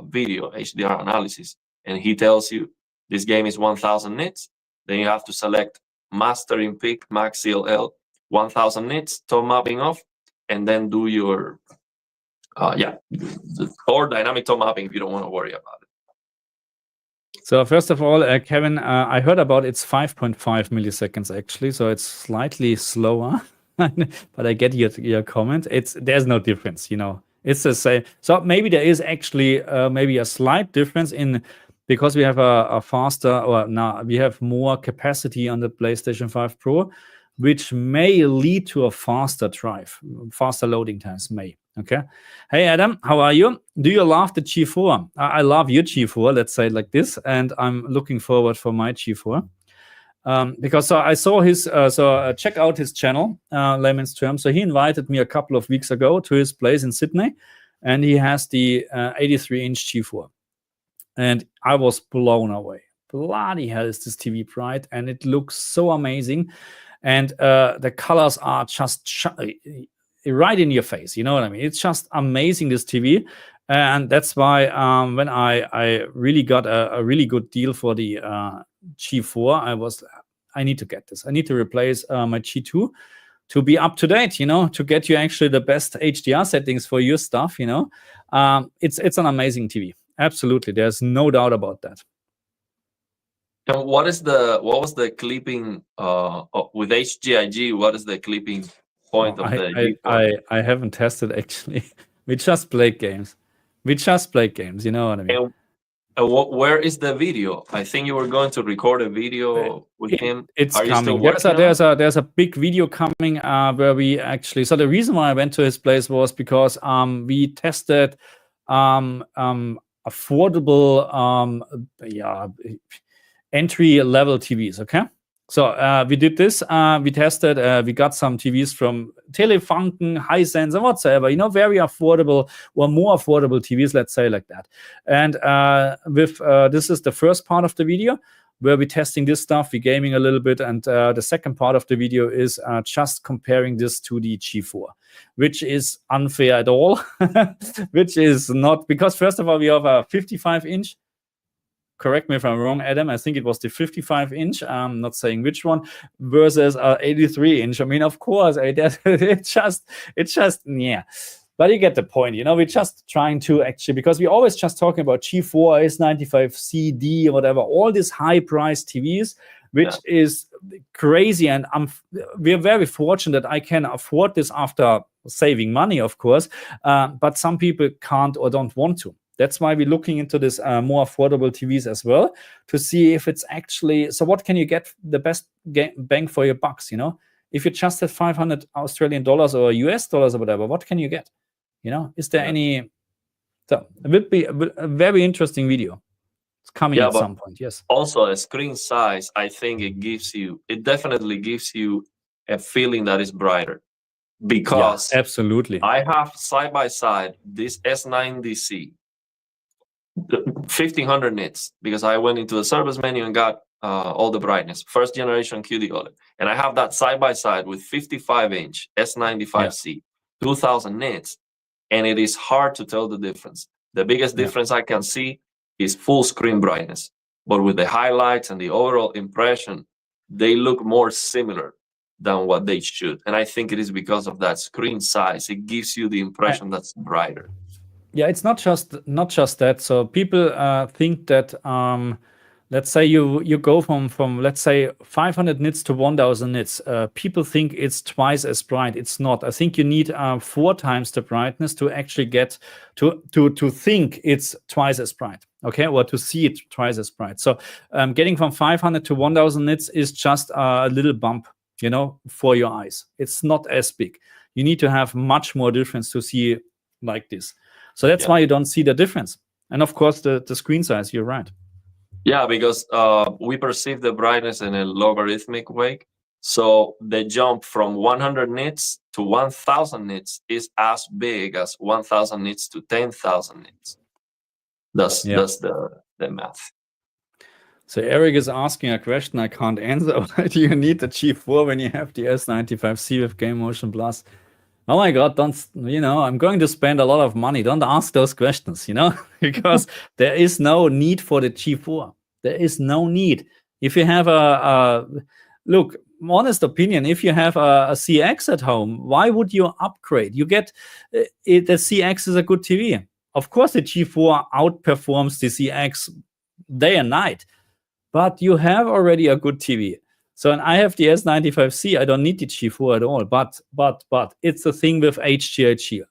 video, HDR analysis, and he tells you this game is 1,000 nits, then you have to select Master in Peak Max CLL 1,000 nits, tone mapping off, and then do your or dynamic tone mapping if you don't want to worry about it. So first of all, Kevin, I heard about it's 5.5 milliseconds actually, so it's slightly slower. But I get your comment. There's no difference, It's the same. So maybe there is actually maybe a slight difference because we have a faster, we have more capacity on the PlayStation 5 Pro, which may lead to a faster drive, faster loading times may. Okay. Hey, Adam, how are you? Do you love the G4? I love your G4, let's say it like this, and I'm looking forward for my G4. Because I saw his, check out his channel, Layman's Terms. So he invited me a couple of weeks ago to his place in Sydney, and he has the 83-inch G4. And I was blown away. Bloody hell, is this TV bright, and it looks so amazing. And the colors are just right in your face, you know what I mean? It's just amazing, this TV. And that's why when I really got a really good deal for the G4, I need to get this. I need to replace my G2 to be up to date, to get you actually the best HDR settings for your stuff, It's an amazing TV. Absolutely. There's no doubt about that. And what was the clipping with HGIG? What is the clipping point of the G4? I haven't tested actually. We just play games. You know what I mean? And where is the video? I think you were going to record a video with him. It's coming. There's a big video coming where we actually. So the reason why I went to his place was because we tested affordable entry level TVs. Okay. So we did this. We tested. We got some TVs from Telefunken, Hisense, and whatsoever. Very affordable or more affordable TVs. Let's say like that. And this is the first part of the video where we're testing this stuff. We're gaming a little bit, and the second part of the video is just comparing this to the G4, which is unfair at all. Which is not, because first of all we have a 55-inch. correct me if I'm wrong, Adam, I think it was the 55-inch, I'm not saying which one, versus 83-inch. I mean, of course, it's just, yeah. But you get the point, we're just trying to actually, because we're always just talking about G4, S95CD, or whatever, all these high-priced TVs, which is crazy. And we're very fortunate that I can afford this after saving money, of course. But some people can't or don't want to. That's why we're looking into this more affordable TVs as well, to see if it's actually, so what can you get the best bang for your bucks, If you just have 500 Australian dollars or US dollars or whatever, what can you get? Is there any? So it would be a very interesting video. It's coming at some point. Yes. Also, a screen size, I think it definitely gives you a feeling that is brighter, because absolutely, I have side by side this S90C, 1500 nits, because I went into the service menu and got all the brightness, first generation QD OLED, and I have that side by side with 55-inch S95C, 2000 nits. And it is hard to tell the difference. The biggest difference I can see is full screen brightness. But with the highlights and the overall impression, they look more similar than what they should. And I think it is because of that screen size. It gives you the impression that's brighter. Yeah, it's not just that. So people think that let's say you go from let's say 500 nits to 1000 nits. People think it's twice as bright. It's not. I think you need 4 times the brightness to actually get to think it's twice as bright. Okay, or to see it twice as bright. So getting from 500 to 1000 nits is just a little bump, for your eyes. It's not as big. You need to have much more difference to see like this. So that's why you don't see the difference. And of course, the screen size. You're right. Yeah, because we perceive the brightness in a logarithmic way. So the jump from 100 nits to 1000 nits is as big as 1000 nits to 10,000 nits. That's the math. So Eric is asking a question I can't answer. Why do you need the G4 when you have the S95C with Game Motion Plus? Oh my God, don't, I'm going to spend a lot of money. Don't ask those questions, because there is no need for the G4. There is no need. If you have look, honest opinion, if you have a CX at home, why would you upgrade? You get, the CX is a good TV. Of course, the G4 outperforms the CX day and night, but you have already a good TV. So, and I have the S95C. I don't need the G4 at all. But it's the thing with HDR.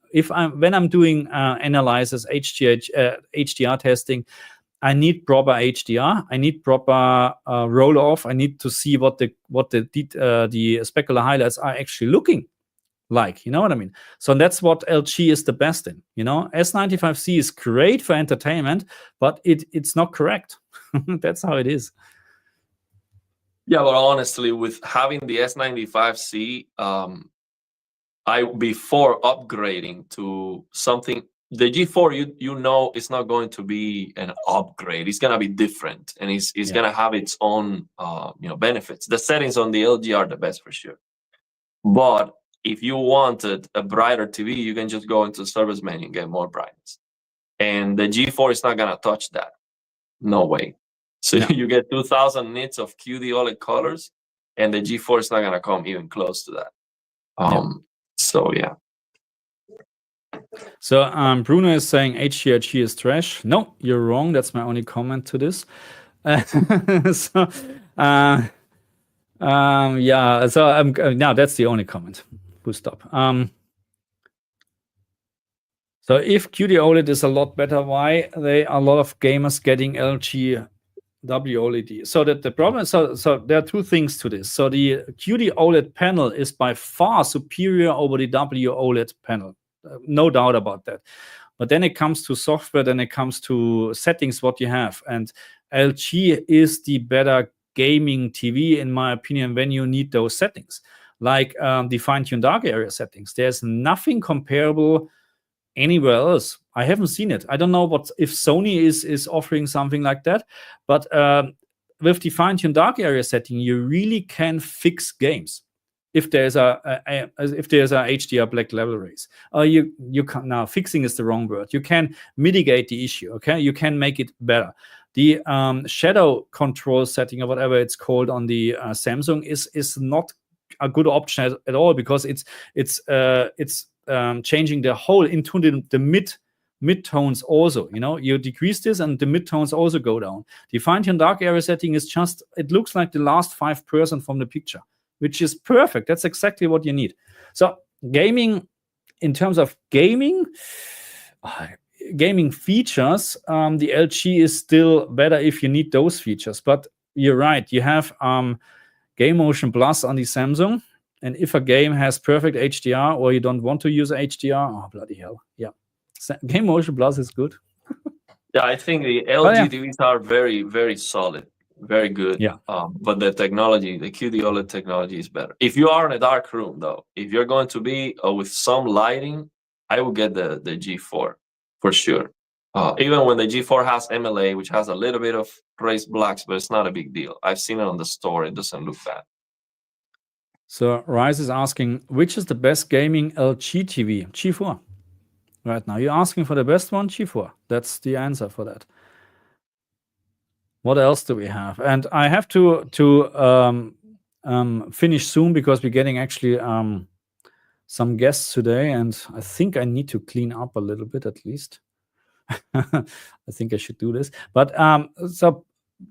When I'm doing analysis, HDR testing, I need proper HDR. I need proper roll off. I need to see what the specular highlights are actually looking like. You know what I mean? So that's what LG is the best in. S95C is great for entertainment, but it's not correct. That's how it is. Yeah, but honestly, with having the S95C, before upgrading to something, the G4, it's not going to be an upgrade. It's gonna be different, and it's gonna have its own benefits. The settings on the LG are the best for sure. But if you wanted a brighter TV, you can just go into the service menu and get more brightness. And the G4 is not gonna touch that. No way. So you get 2000 nits of QD OLED colors, and the G4 is not gonna come even close to that. So yeah. So Bruno is saying HDRG is trash. No, you're wrong. That's my only comment to this. So now that's the only comment. Full stop. So if QD OLED is a lot better, why there are a lot of gamers getting LG WOLED? So that the problem is, so there are two things to this. So the QD OLED panel is by far superior over the WOLED panel. No doubt about that. But then it comes to software, then it comes to settings, what you have. And LG is the better gaming TV, in my opinion, when you need those settings. Like the fine-tuned dark area settings. There's nothing comparable anywhere else. I haven't seen it. I don't know if Sony is offering something like that. But with the fine-tuned dark area setting, you really can fix games. If there's a HDR black level raise, you can, now fixing is the wrong word. You can mitigate the issue. Okay, you can make it better. The shadow control setting or whatever it's called on the Samsung is not a good option at all, because it's changing the whole into the mid-tones also. You decrease this and the mid-tones also go down. The fine-tune dark area setting is just, it looks like the last 5% from the picture, which is perfect. That's exactly what you need. So gaming, in terms of gaming features, the LG is still better if you need those features. But you're right, you have Game Motion Plus on the Samsung, and if a game has perfect HDR or you don't want to use HDR, oh bloody hell, yeah, Game Motion Plus is good. Yeah, I think the LG TVs are very, very solid, very good. Yeah. But the technology, the QD OLED technology is better. If you are in a dark room, though, if you're going to be with some lighting, I will get the G4 for sure. Even when the G4 has MLA, which has a little bit of raised blacks, but it's not a big deal. I've seen it on the store. It doesn't look bad. So Rise is asking, which is the best gaming LG TV? G4. Right now, you're asking for the best one, G4. That's the answer for that. What else do we have? And I have to finish soon, because we're getting actually some guests today, and I think I need to clean up a little bit at least. I think I should do this. But so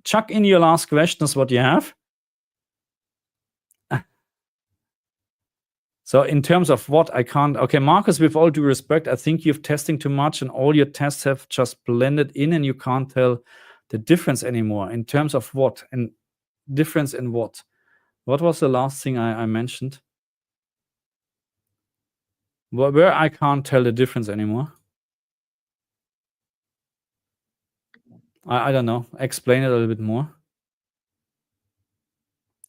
chuck in your last questions, what you have. So in terms of what I can't, okay, Marcus, with all due respect, I think you've testing too much and all your tests have just blended in and you can't tell the difference anymore. In terms of what? And difference in what? What was the last thing I mentioned? Where I can't tell the difference anymore? I don't know. Explain it a little bit more.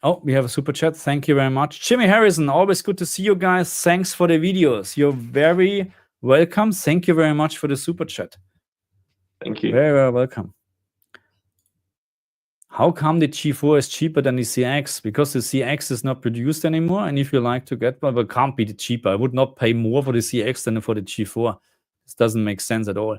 Oh, we have a super chat. Thank you very much. Jimmy Harrison, always good to see you guys. Thanks for the videos. You're very welcome. Thank you very much for the super chat. Thank you. Very, very welcome. How come the G4 is cheaper than the CX? Because the CX is not produced anymore. And if you like to get one, but it can't be cheaper. I would not pay more for the CX than for the G4. This doesn't make sense at all.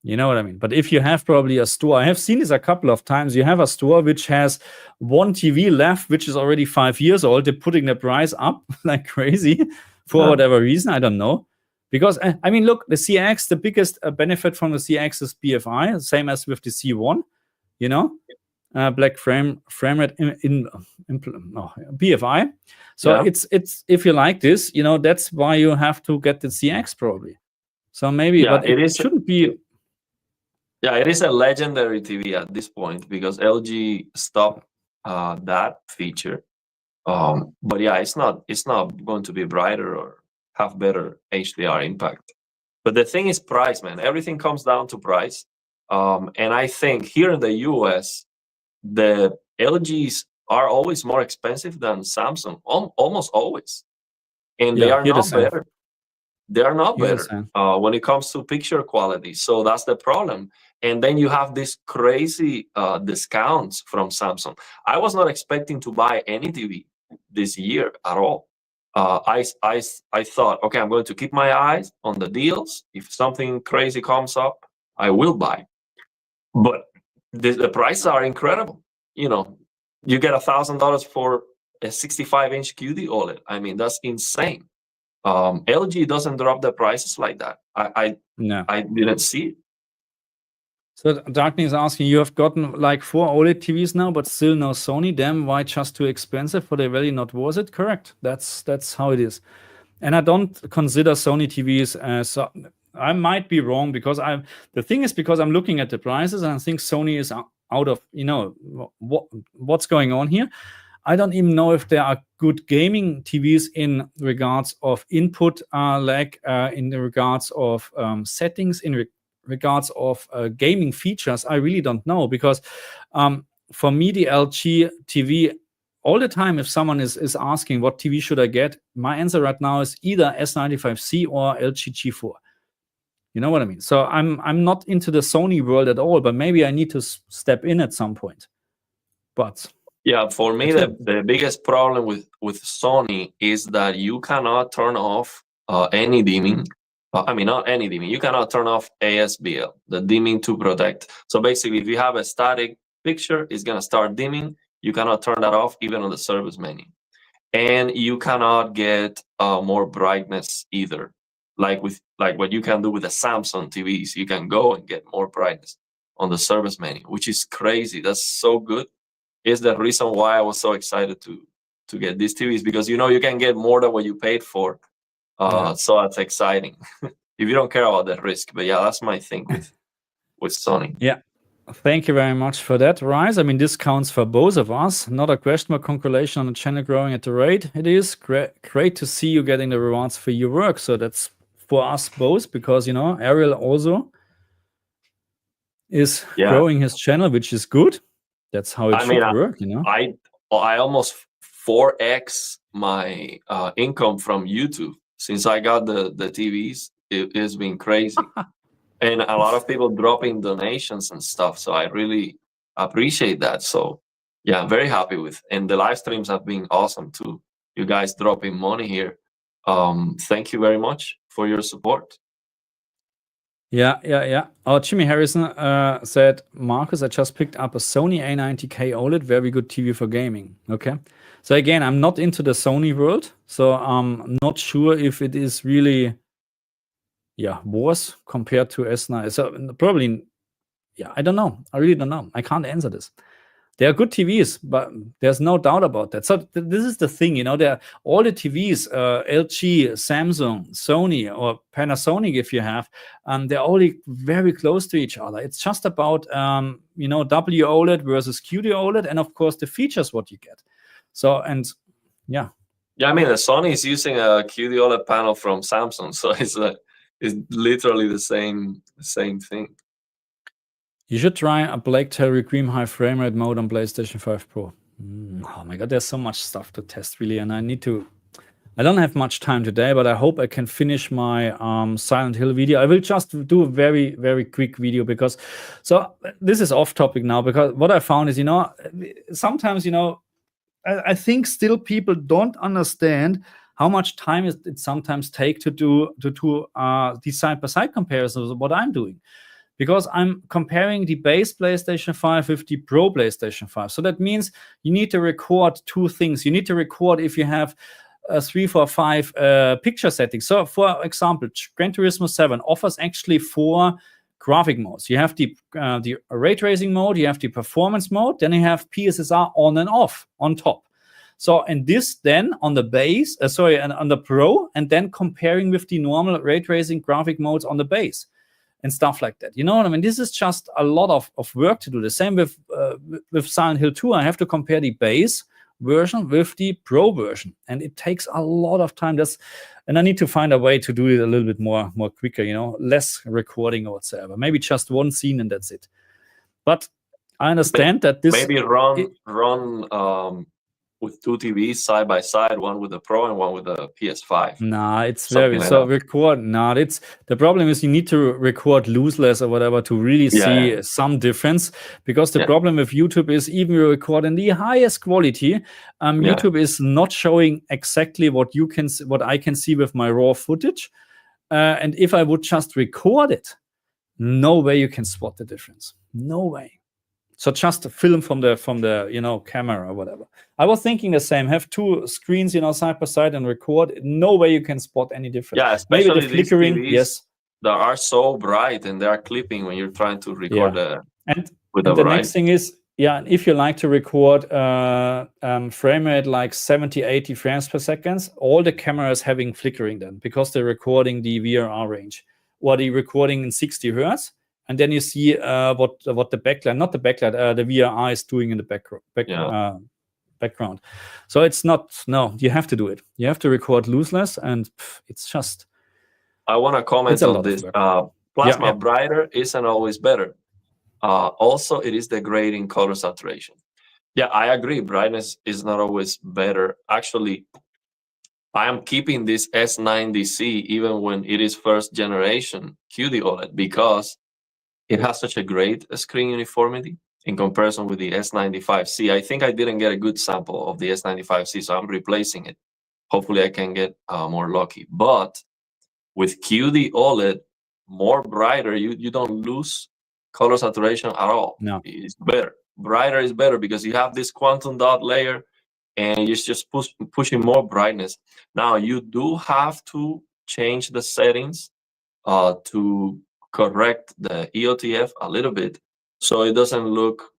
You know what I mean? But if you have probably a store, I have seen this a couple of times. You have a store which has one TV left, which is already 5 years old. They're putting the price up like crazy for whatever reason. I don't know. Because, I mean, look, the CX, the biggest benefit from the CX is BFI, same as with the C1, you know, black frame rate in BFI. So it's if you like this, you know, that's why you have to get the CX probably. So maybe, but it shouldn't be. Yeah, it is a legendary TV at this point because LG stopped that feature. But yeah, it's not going to be brighter or have better HDR impact. But the thing is price, man. Everything comes down to price. And I think here in the US, the LGs are always more expensive than Samsung, almost always. And they are not better. They are not better when it comes to picture quality. So that's the problem. And then you have these crazy discounts from Samsung. I was not expecting to buy any TV this year at all. I thought, okay, I'm going to keep my eyes on the deals. If something crazy comes up, I will buy. But the prices are incredible. You know, you get $1,000 for a 65-inch QD OLED. I mean, that's insane. LG doesn't drop the prices like that. I didn't see it. So Darkney is asking, you have gotten like 4 OLED TVs now, but still no Sony. Damn, why just too expensive? For the value not worth it? Correct. That's how it is. And I don't consider Sony TVs as. I might be wrong because the thing is because I'm looking at the prices and I think Sony is out of, you know, what's going on here. I don't even know if there are good gaming TVs in regards of input lag, in regards of settings, in regards of gaming features. I really don't know because for me, the LG TV, all the time, if someone is asking what TV should I get, my answer right now is either S95C or LG G4. You know what I mean? So I'm not into the Sony world at all, but maybe I need to step in at some point. But yeah, for me, the biggest problem with Sony is that you cannot turn off any dimming. I mean, not any dimming. You cannot turn off ASBL, the dimming to protect. So basically, if you have a static picture, it's going to start dimming. You cannot turn that off even on the service menu. And you cannot get more brightness either. Like what you can do with the Samsung TVs, you can go and get more brightness on the service menu, which is crazy. That's so good. It's the reason why I was so excited to get these TVs, because you can get more than what you paid for. So that's exciting. If you don't care about that risk. But yeah, that's my thing with Sony. Yeah. Thank you very much for that, Rise. I mean, this counts for both of us. Not a question, but congratulations on the channel growing at the rate it is. Great to see you getting the rewards for your work. So that's for us both, because, Ariel also is growing his channel, which is good. That's how it should work, I almost 4x my income from YouTube since I got the TVs. It has been crazy. And a lot of people dropping donations and stuff. So I really appreciate that. So yeah, I'm very happy with. And the live streams have been awesome too. You guys dropping money here. Thank you very much for your support. Yeah. Oh, Jimmy Harrison said, Marcus, I just picked up a Sony A90K OLED, very good TV for gaming. Okay. So again, I'm not into the Sony world, so I'm not sure if it is really worse compared to S9. So probably, I don't know. I really don't know. I can't answer this. They are good TVs, but there's no doubt about that. So this is the thing, they're all the TVs, LG, Samsung, Sony, or Panasonic, if you have, they're all very close to each other. It's just about, WOLED versus QD-OLED, and of course the features what you get. So, and yeah. Yeah, I mean, the Sony is using a QD-OLED panel from Samsung, so it's literally the same thing. You should try a Blacktail Requiem high frame rate mode on PlayStation 5 Pro. Oh my god, there's so much stuff to test, really, and I don't have much time today, but I hope I can finish my Silent Hill video. I will just do a very, very quick video, because this is off topic now, because what I found is, sometimes, I think still people don't understand how much time it sometimes take to do these side-by-side comparisons of what I'm doing. Because I'm comparing the base PlayStation 5 with the Pro PlayStation 5. So that means you need to record two things. You need to record if you have 3, 4, 5 picture settings. So for example, Gran Turismo 7 offers actually 4 graphic modes. You have the ray tracing mode, you have the performance mode, then you have PSSR on and off on top. So, and this then on the base, and on the Pro, and then comparing with the normal ray tracing graphic modes on the base. And stuff like that. You know what I mean? This is just a lot of work to do. The same with Silent Hill 2. I have to compare the base version with the Pro version. And it takes a lot of time. And I need to find a way to do it a little bit more quicker, less recording or whatsoever. Maybe just one scene and that's it. But I understand that this... Maybe run with 2 TVs side by side, one with the Pro and one with the PS5. Nah, it's very record. Nah, the problem is you need to record lossless or whatever to really see some difference. Because the problem with YouTube is, even you record in the highest quality, YouTube is not showing exactly what I can see with my raw footage. And if I would just record it, no way you can spot the difference. No way. So just film from the camera or whatever. I was thinking the same. Have 2 screens, side by side and record. No way you can spot any difference. Yeah, especially maybe the flickering. TVs, yes, they are so bright and they are clipping when you're trying to record and the next thing is, if you like to record frame rate like 70, 80 frames per second, all the cameras having flickering then, because they're recording the VRR range, or the recording in 60 hertz. And then you see what the backlight, not the backlight, the VRR is doing in the background. So it's not, no, you have to do it. You have to record lossless, and it's just... I want to comment on this. Plasma brighter isn't always better. Also, it is degrading color saturation. Yeah, I agree. Brightness is not always better. Actually, I am keeping this S90C even when it is first generation QD OLED, because it has such a great screen uniformity in comparison with the S95C. I think I didn't get a good sample of the S95C, so I'm replacing it. Hopefully I can get more lucky. But With QD OLED, more brighter, you don't lose color saturation at all. No. It's better. Brighter is better because you have this quantum dot layer and you're just pushing more brightness. Now, you do have to change the settings to correct the EOTF a little bit so it doesn't look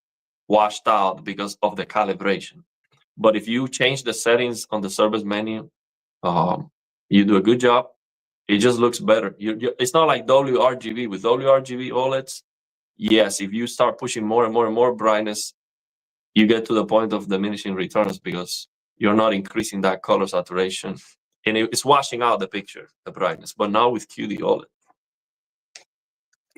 washed out because of the calibration. But if you change the settings on the service menu, you do a good job. It just looks better. It's not like WRGB. With WRGB OLEDs, yes, if you start pushing more and more and more brightness, you get to the point of diminishing returns because you're not increasing that color saturation. And it's washing out the picture, the brightness. But now with QD OLED.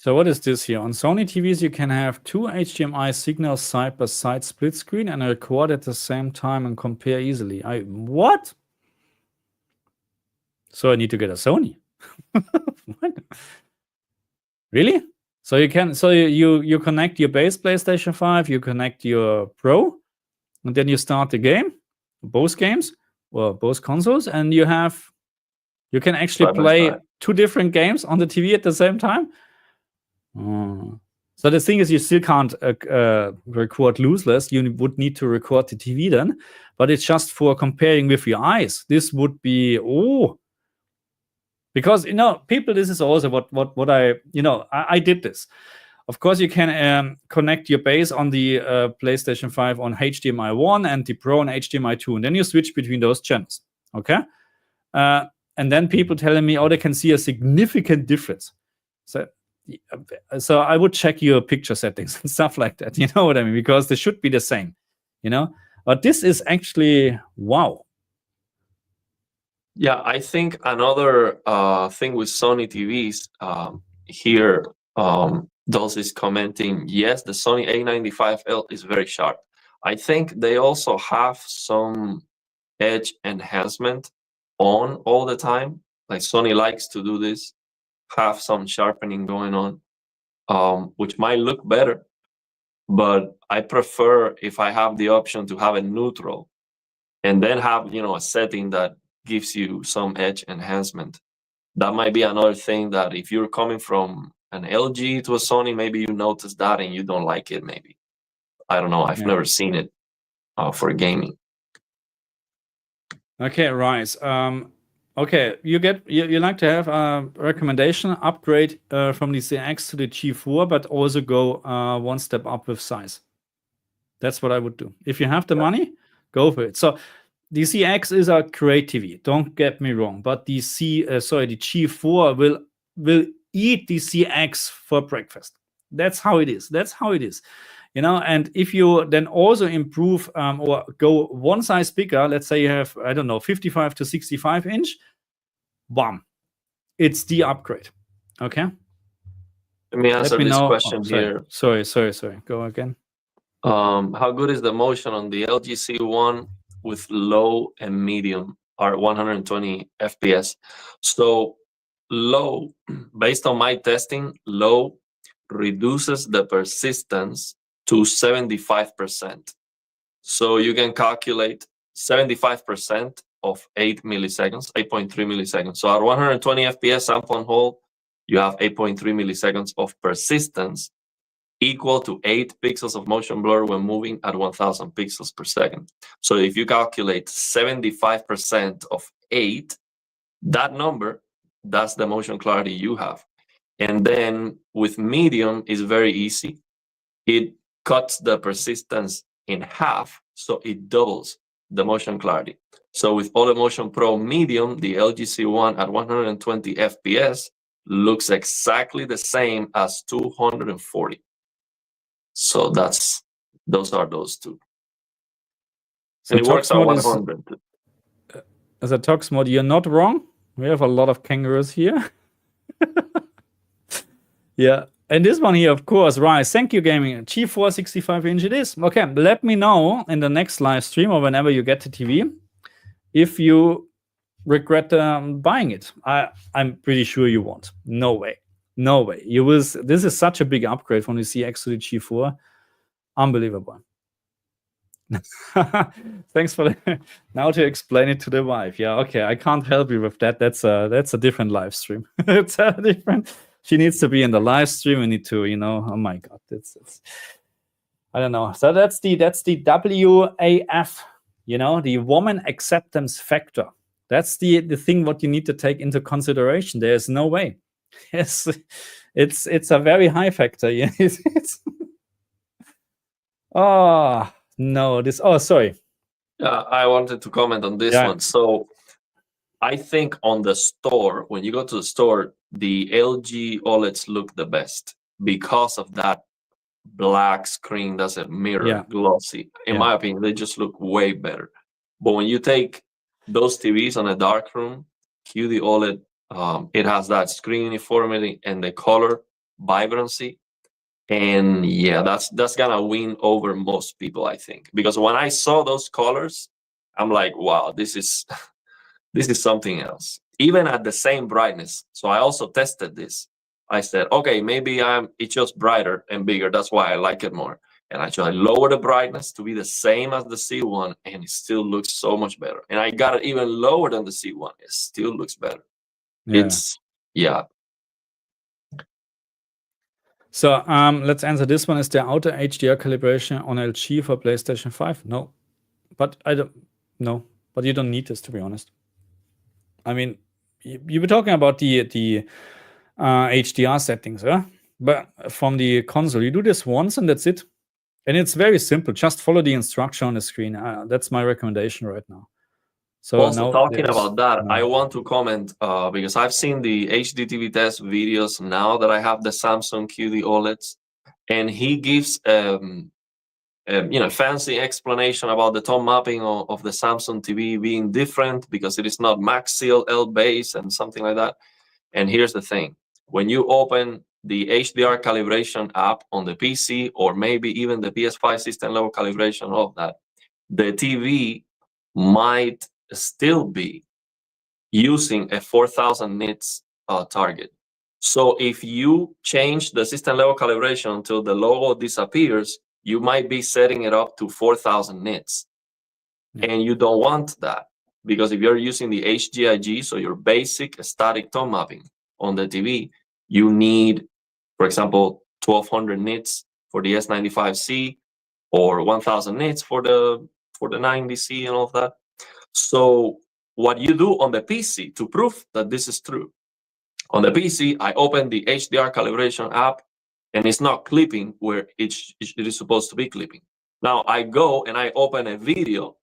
So what is this here? On Sony TVs, you can have two HDMI signals side by side split screen and record at the same time and compare easily. What? So I need to get a Sony. What? Really? So you can, so you connect your base PlayStation 5, you connect your Pro, and then you start the game, both games, or both consoles, and you can actually play two different games on the TV at the same time. So the thing is, you still can't record lossless. You would need to record the TV then, but it's just for comparing with your eyes. This would be because people. This is also what I did this. Of course, you can connect your base on the PlayStation 5 on HDMI 1 and the Pro on HDMI 2, and then you switch between those channels. Okay, and then people telling me, they can see a significant difference. So I would check your picture settings and stuff like that. You know what I mean? Because they should be the same, But this is actually wow. Yeah, I think another thing with Sony TVs here, Dulce is commenting, yes, the Sony A95L is very sharp. I think they also have some edge enhancement on all the time. Like Sony likes to do this, have some sharpening going on, which might look better. But I prefer, if I have the option, to have it neutral and then have, a setting that gives you some edge enhancement. That might be another thing that if you're coming from an LG to a Sony, maybe you notice that and you don't like it, maybe. I don't know. I've never seen it for gaming. Okay, right. Okay, you like to have a recommendation upgrade from the CX to the G4, but also go one step up with size. That's what I would do. If you have the money, go for it. So the CX is a great TV. Don't get me wrong, but the G4 will eat the CX for breakfast. That's how it is. And if you then also improve or go one size bigger, let's say you have, 55 to 65 inch, bam, it's the upgrade. Okay. Let me answer this question here. Sorry. Go again. How good is the motion on the LG C1 with low and medium are 120 FPS? So low, based on my testing, low reduces the persistence to 75%. So you can calculate 75% of 8.3 milliseconds. So at 120 FPS sample and hold, you have 8.3 milliseconds of persistence, equal to 8 pixels of motion blur when moving at 1000 pixels per second. So if you calculate 75% of 8, that number, that's the motion clarity you have. And then with medium, it's very easy. It cuts the persistence in half, so it doubles the motion clarity. So with AutoMotion Pro Medium, the LG C1 at 120 FPS looks exactly the same as 240. So those are those two. So and it works at 100. As a Tox mod, you're not wrong. We have a lot of kangaroos here. Yeah. And this one here, of course, Rise. Thank you, gaming. G4 65 inch it is. Okay, let me know in the next live stream or whenever you get the TV if you regret buying it. I'm pretty sure you won't. No way. You will. This is such a big upgrade from the CX to the G4. Unbelievable. Thanks for now to explain it to the wife. Yeah, okay. I can't help you with that. That's a different live stream. It's a different. She needs to be in the live stream. We need to, Oh my God, it's I don't know. So that's the WAF. The woman acceptance factor. That's the thing what you need to take into consideration. There's no way. Yes, it's a very high factor. Yeah, oh no, this. Oh, sorry. I wanted to comment on this one. So I think on the store, when you go to the store, the LG OLEDs look the best because of that black screen that's a mirror, glossy. In my opinion, they just look way better. But when you take those TVs on a dark room, QD OLED, it has that screen uniformity and the color vibrancy. And yeah, that's gonna win over most people, I think. Because when I saw those colors, I'm like, wow, this is this is something else. Even at the same brightness. So I also tested this. I said, okay, maybe it's just brighter and bigger. That's why I like it more. And I lower the brightness to be the same as the C1, and it still looks so much better. And I got it even lower than the C1. It still looks better. Yeah. So let's answer this one. Is there auto HDR calibration on LG for PlayStation 5? No, but but you don't need this, to be honest. I mean, you were talking about the HDR settings, huh? But from the console, you do this once and that's it. And it's very simple. Just follow the instruction on the screen. That's my recommendation right now. So also, talking about that, I want to comment because I've seen the HDTV test videos now that I have the Samsung QD OLEDs, and he gives fancy explanation about the tone mapping of the Samsung TV being different because it is not max CLL based and something like that. And here's the thing: when you open the HDR calibration app on the PC, or maybe even the PS5 system level calibration of that, the TV might still be using a 4000 nits target. So if you change the system level calibration until the logo disappears, you might be setting it up to 4000 nits. And you don't want that, because if you're using the HGIG, so your basic static tone mapping on the TV, you need, for example, 1200 nits for the S95C or 1000 nits for the 90C and all of that. So what you do on the PC to prove that this is true, on the PC, I open the HDR calibration app and it's not clipping where it is supposed to be clipping. Now I go and I open a video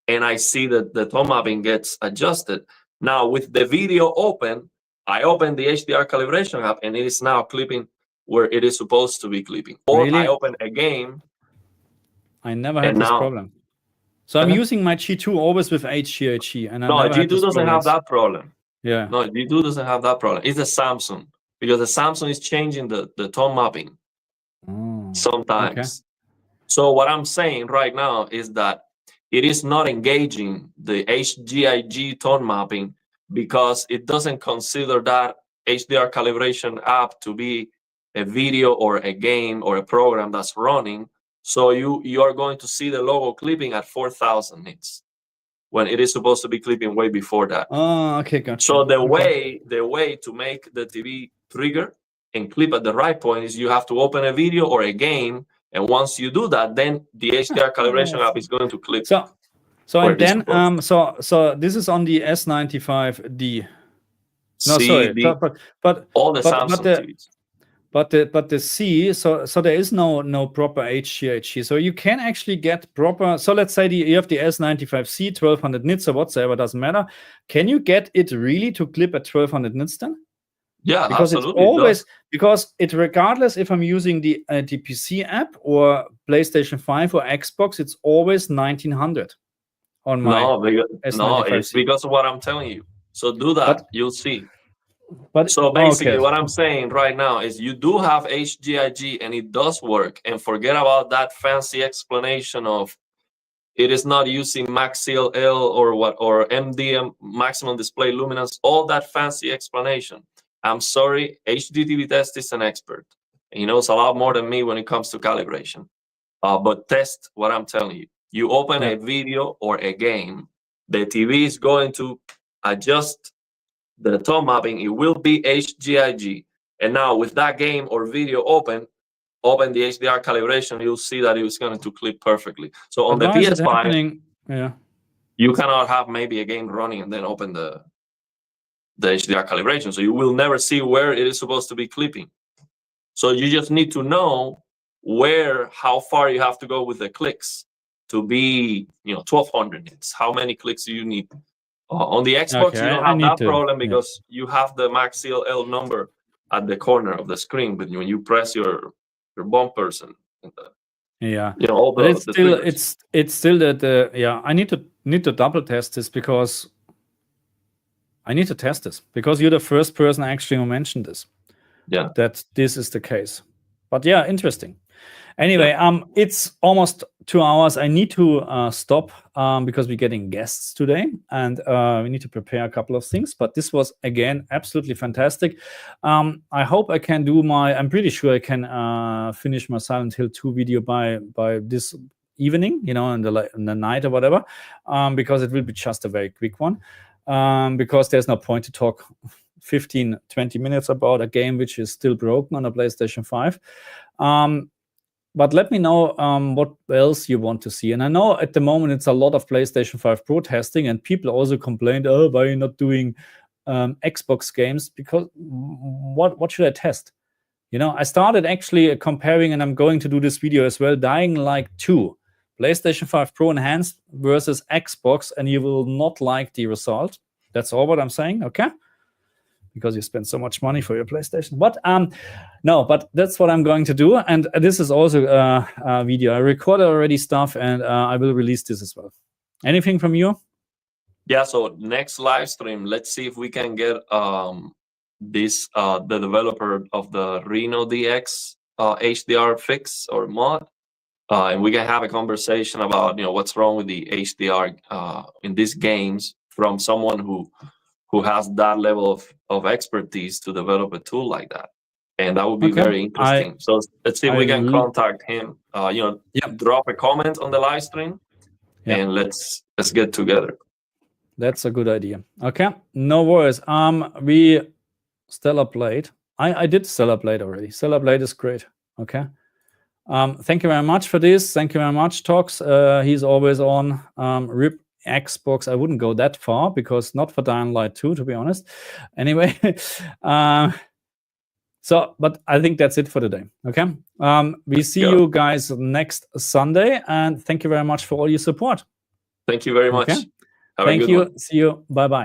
and I see that the tone mapping gets adjusted. Now with the video open, I open the HDR calibration app and it is now clipping where it is supposed to be clipping. Or really? I open a game. I never had this problem. So I'm using my G2 always with HGIG, and no, G2 doesn't have that problem. Yeah. No, G2 doesn't have that problem. It's a Samsung, because the Samsung is changing the tone mapping sometimes. Okay. So what I'm saying right now is that it is not engaging the HGIG tone mapping because it doesn't consider that HDR calibration app to be a video or a game or a program that's running. So you are going to see the logo clipping at 4000 nits when it is supposed to be clipping way before that. Oh, okay, gotcha. So the way to make the TV trigger and clip at the right point is you have to open a video or a game, and once you do that, then the HDR calibration app is going to clip. So and then so this is on the S95D. No, sorry, but all the Samsung TVs. But the C, so there is no proper HGIG. So you can actually get proper. So let's say you have the S95C 1200 nits or whatsoever, doesn't matter. Can you get it really to clip at 1200 nits then? Yeah, because absolutely. It's always because it, regardless if I'm using the PC app or PlayStation 5 or Xbox, it's always 1900 on my S95C. It's because of what I'm telling you. So do that, you'll see. So basically, what I'm saying right now is you do have HGIG and it does work, and forget about that fancy explanation of it is not using max CLL or MDM, maximum display luminance, all that fancy explanation. I'm sorry, HDTV Test is an expert. He knows a lot more than me when it comes to calibration. but test what I'm telling you. You open a video or a game, the TV is going to adjust the tone mapping. It will be HGIG. And now with that game or video open the HDR calibration, you'll see that it's going to clip perfectly. So on the PS5, you cannot have maybe a game running and then open the HDR calibration. So you will never see where it is supposed to be clipping. So you just need to know how far you have to go with the clicks to be, 1200 nits. How many clicks do you need? On the Xbox, you don't have that problem because you have the max CLL number at the corner of the screen, but when you press your bumpers and all the, it's still that I need to double test this because you're the first person actually who mentioned this. Yeah, that this is the case. But yeah, interesting. Anyway, it's almost 2 hours. I need to stop because we're getting guests today, and we need to prepare a couple of things. But this was again absolutely fantastic. I hope I can do I'm pretty sure I can finish my Silent Hill 2 video by this evening, in the night or whatever, because it will be just a very quick one. Because there's no point to talk 15-20 minutes about a game which is still broken on a PlayStation 5. But let me know what else you want to see. And I know at the moment it's a lot of PlayStation 5 Pro testing, and people also complained, why are you not doing Xbox games? Because what should I test? I started actually comparing, and I'm going to do this video as well, Dying Light 2, PlayStation 5 Pro Enhanced versus Xbox, and you will not like the result. That's all what I'm saying, okay? Because you spend so much money for your PlayStation. But no, but that's what I'm going to do. And this is also a video. I recorded already stuff, and I will release this as well. Anything from you? Yeah, so next live stream, let's see if we can get the developer of the Reno DX HDR fix or mod. And we can have a conversation about what's wrong with the HDR in these games from someone who has that level of expertise to develop a tool like that. And that would be very interesting. So let's see if we can contact him. Drop a comment on the live stream, and let's get together. That's a good idea. Okay, no worries. We Stellar Blade. I did Stellar Blade already. Stellar Blade is great. Okay. Thank you very much for this. Thank you very much, Tox. He's always on. RIP Xbox. I wouldn't go that far because not for Dying Light 2, to be honest. Anyway, but I think that's it for today. Okay. We see you guys next Sunday, and thank you very much for all your support. Thank you very much. Thank you. See you. Bye-bye.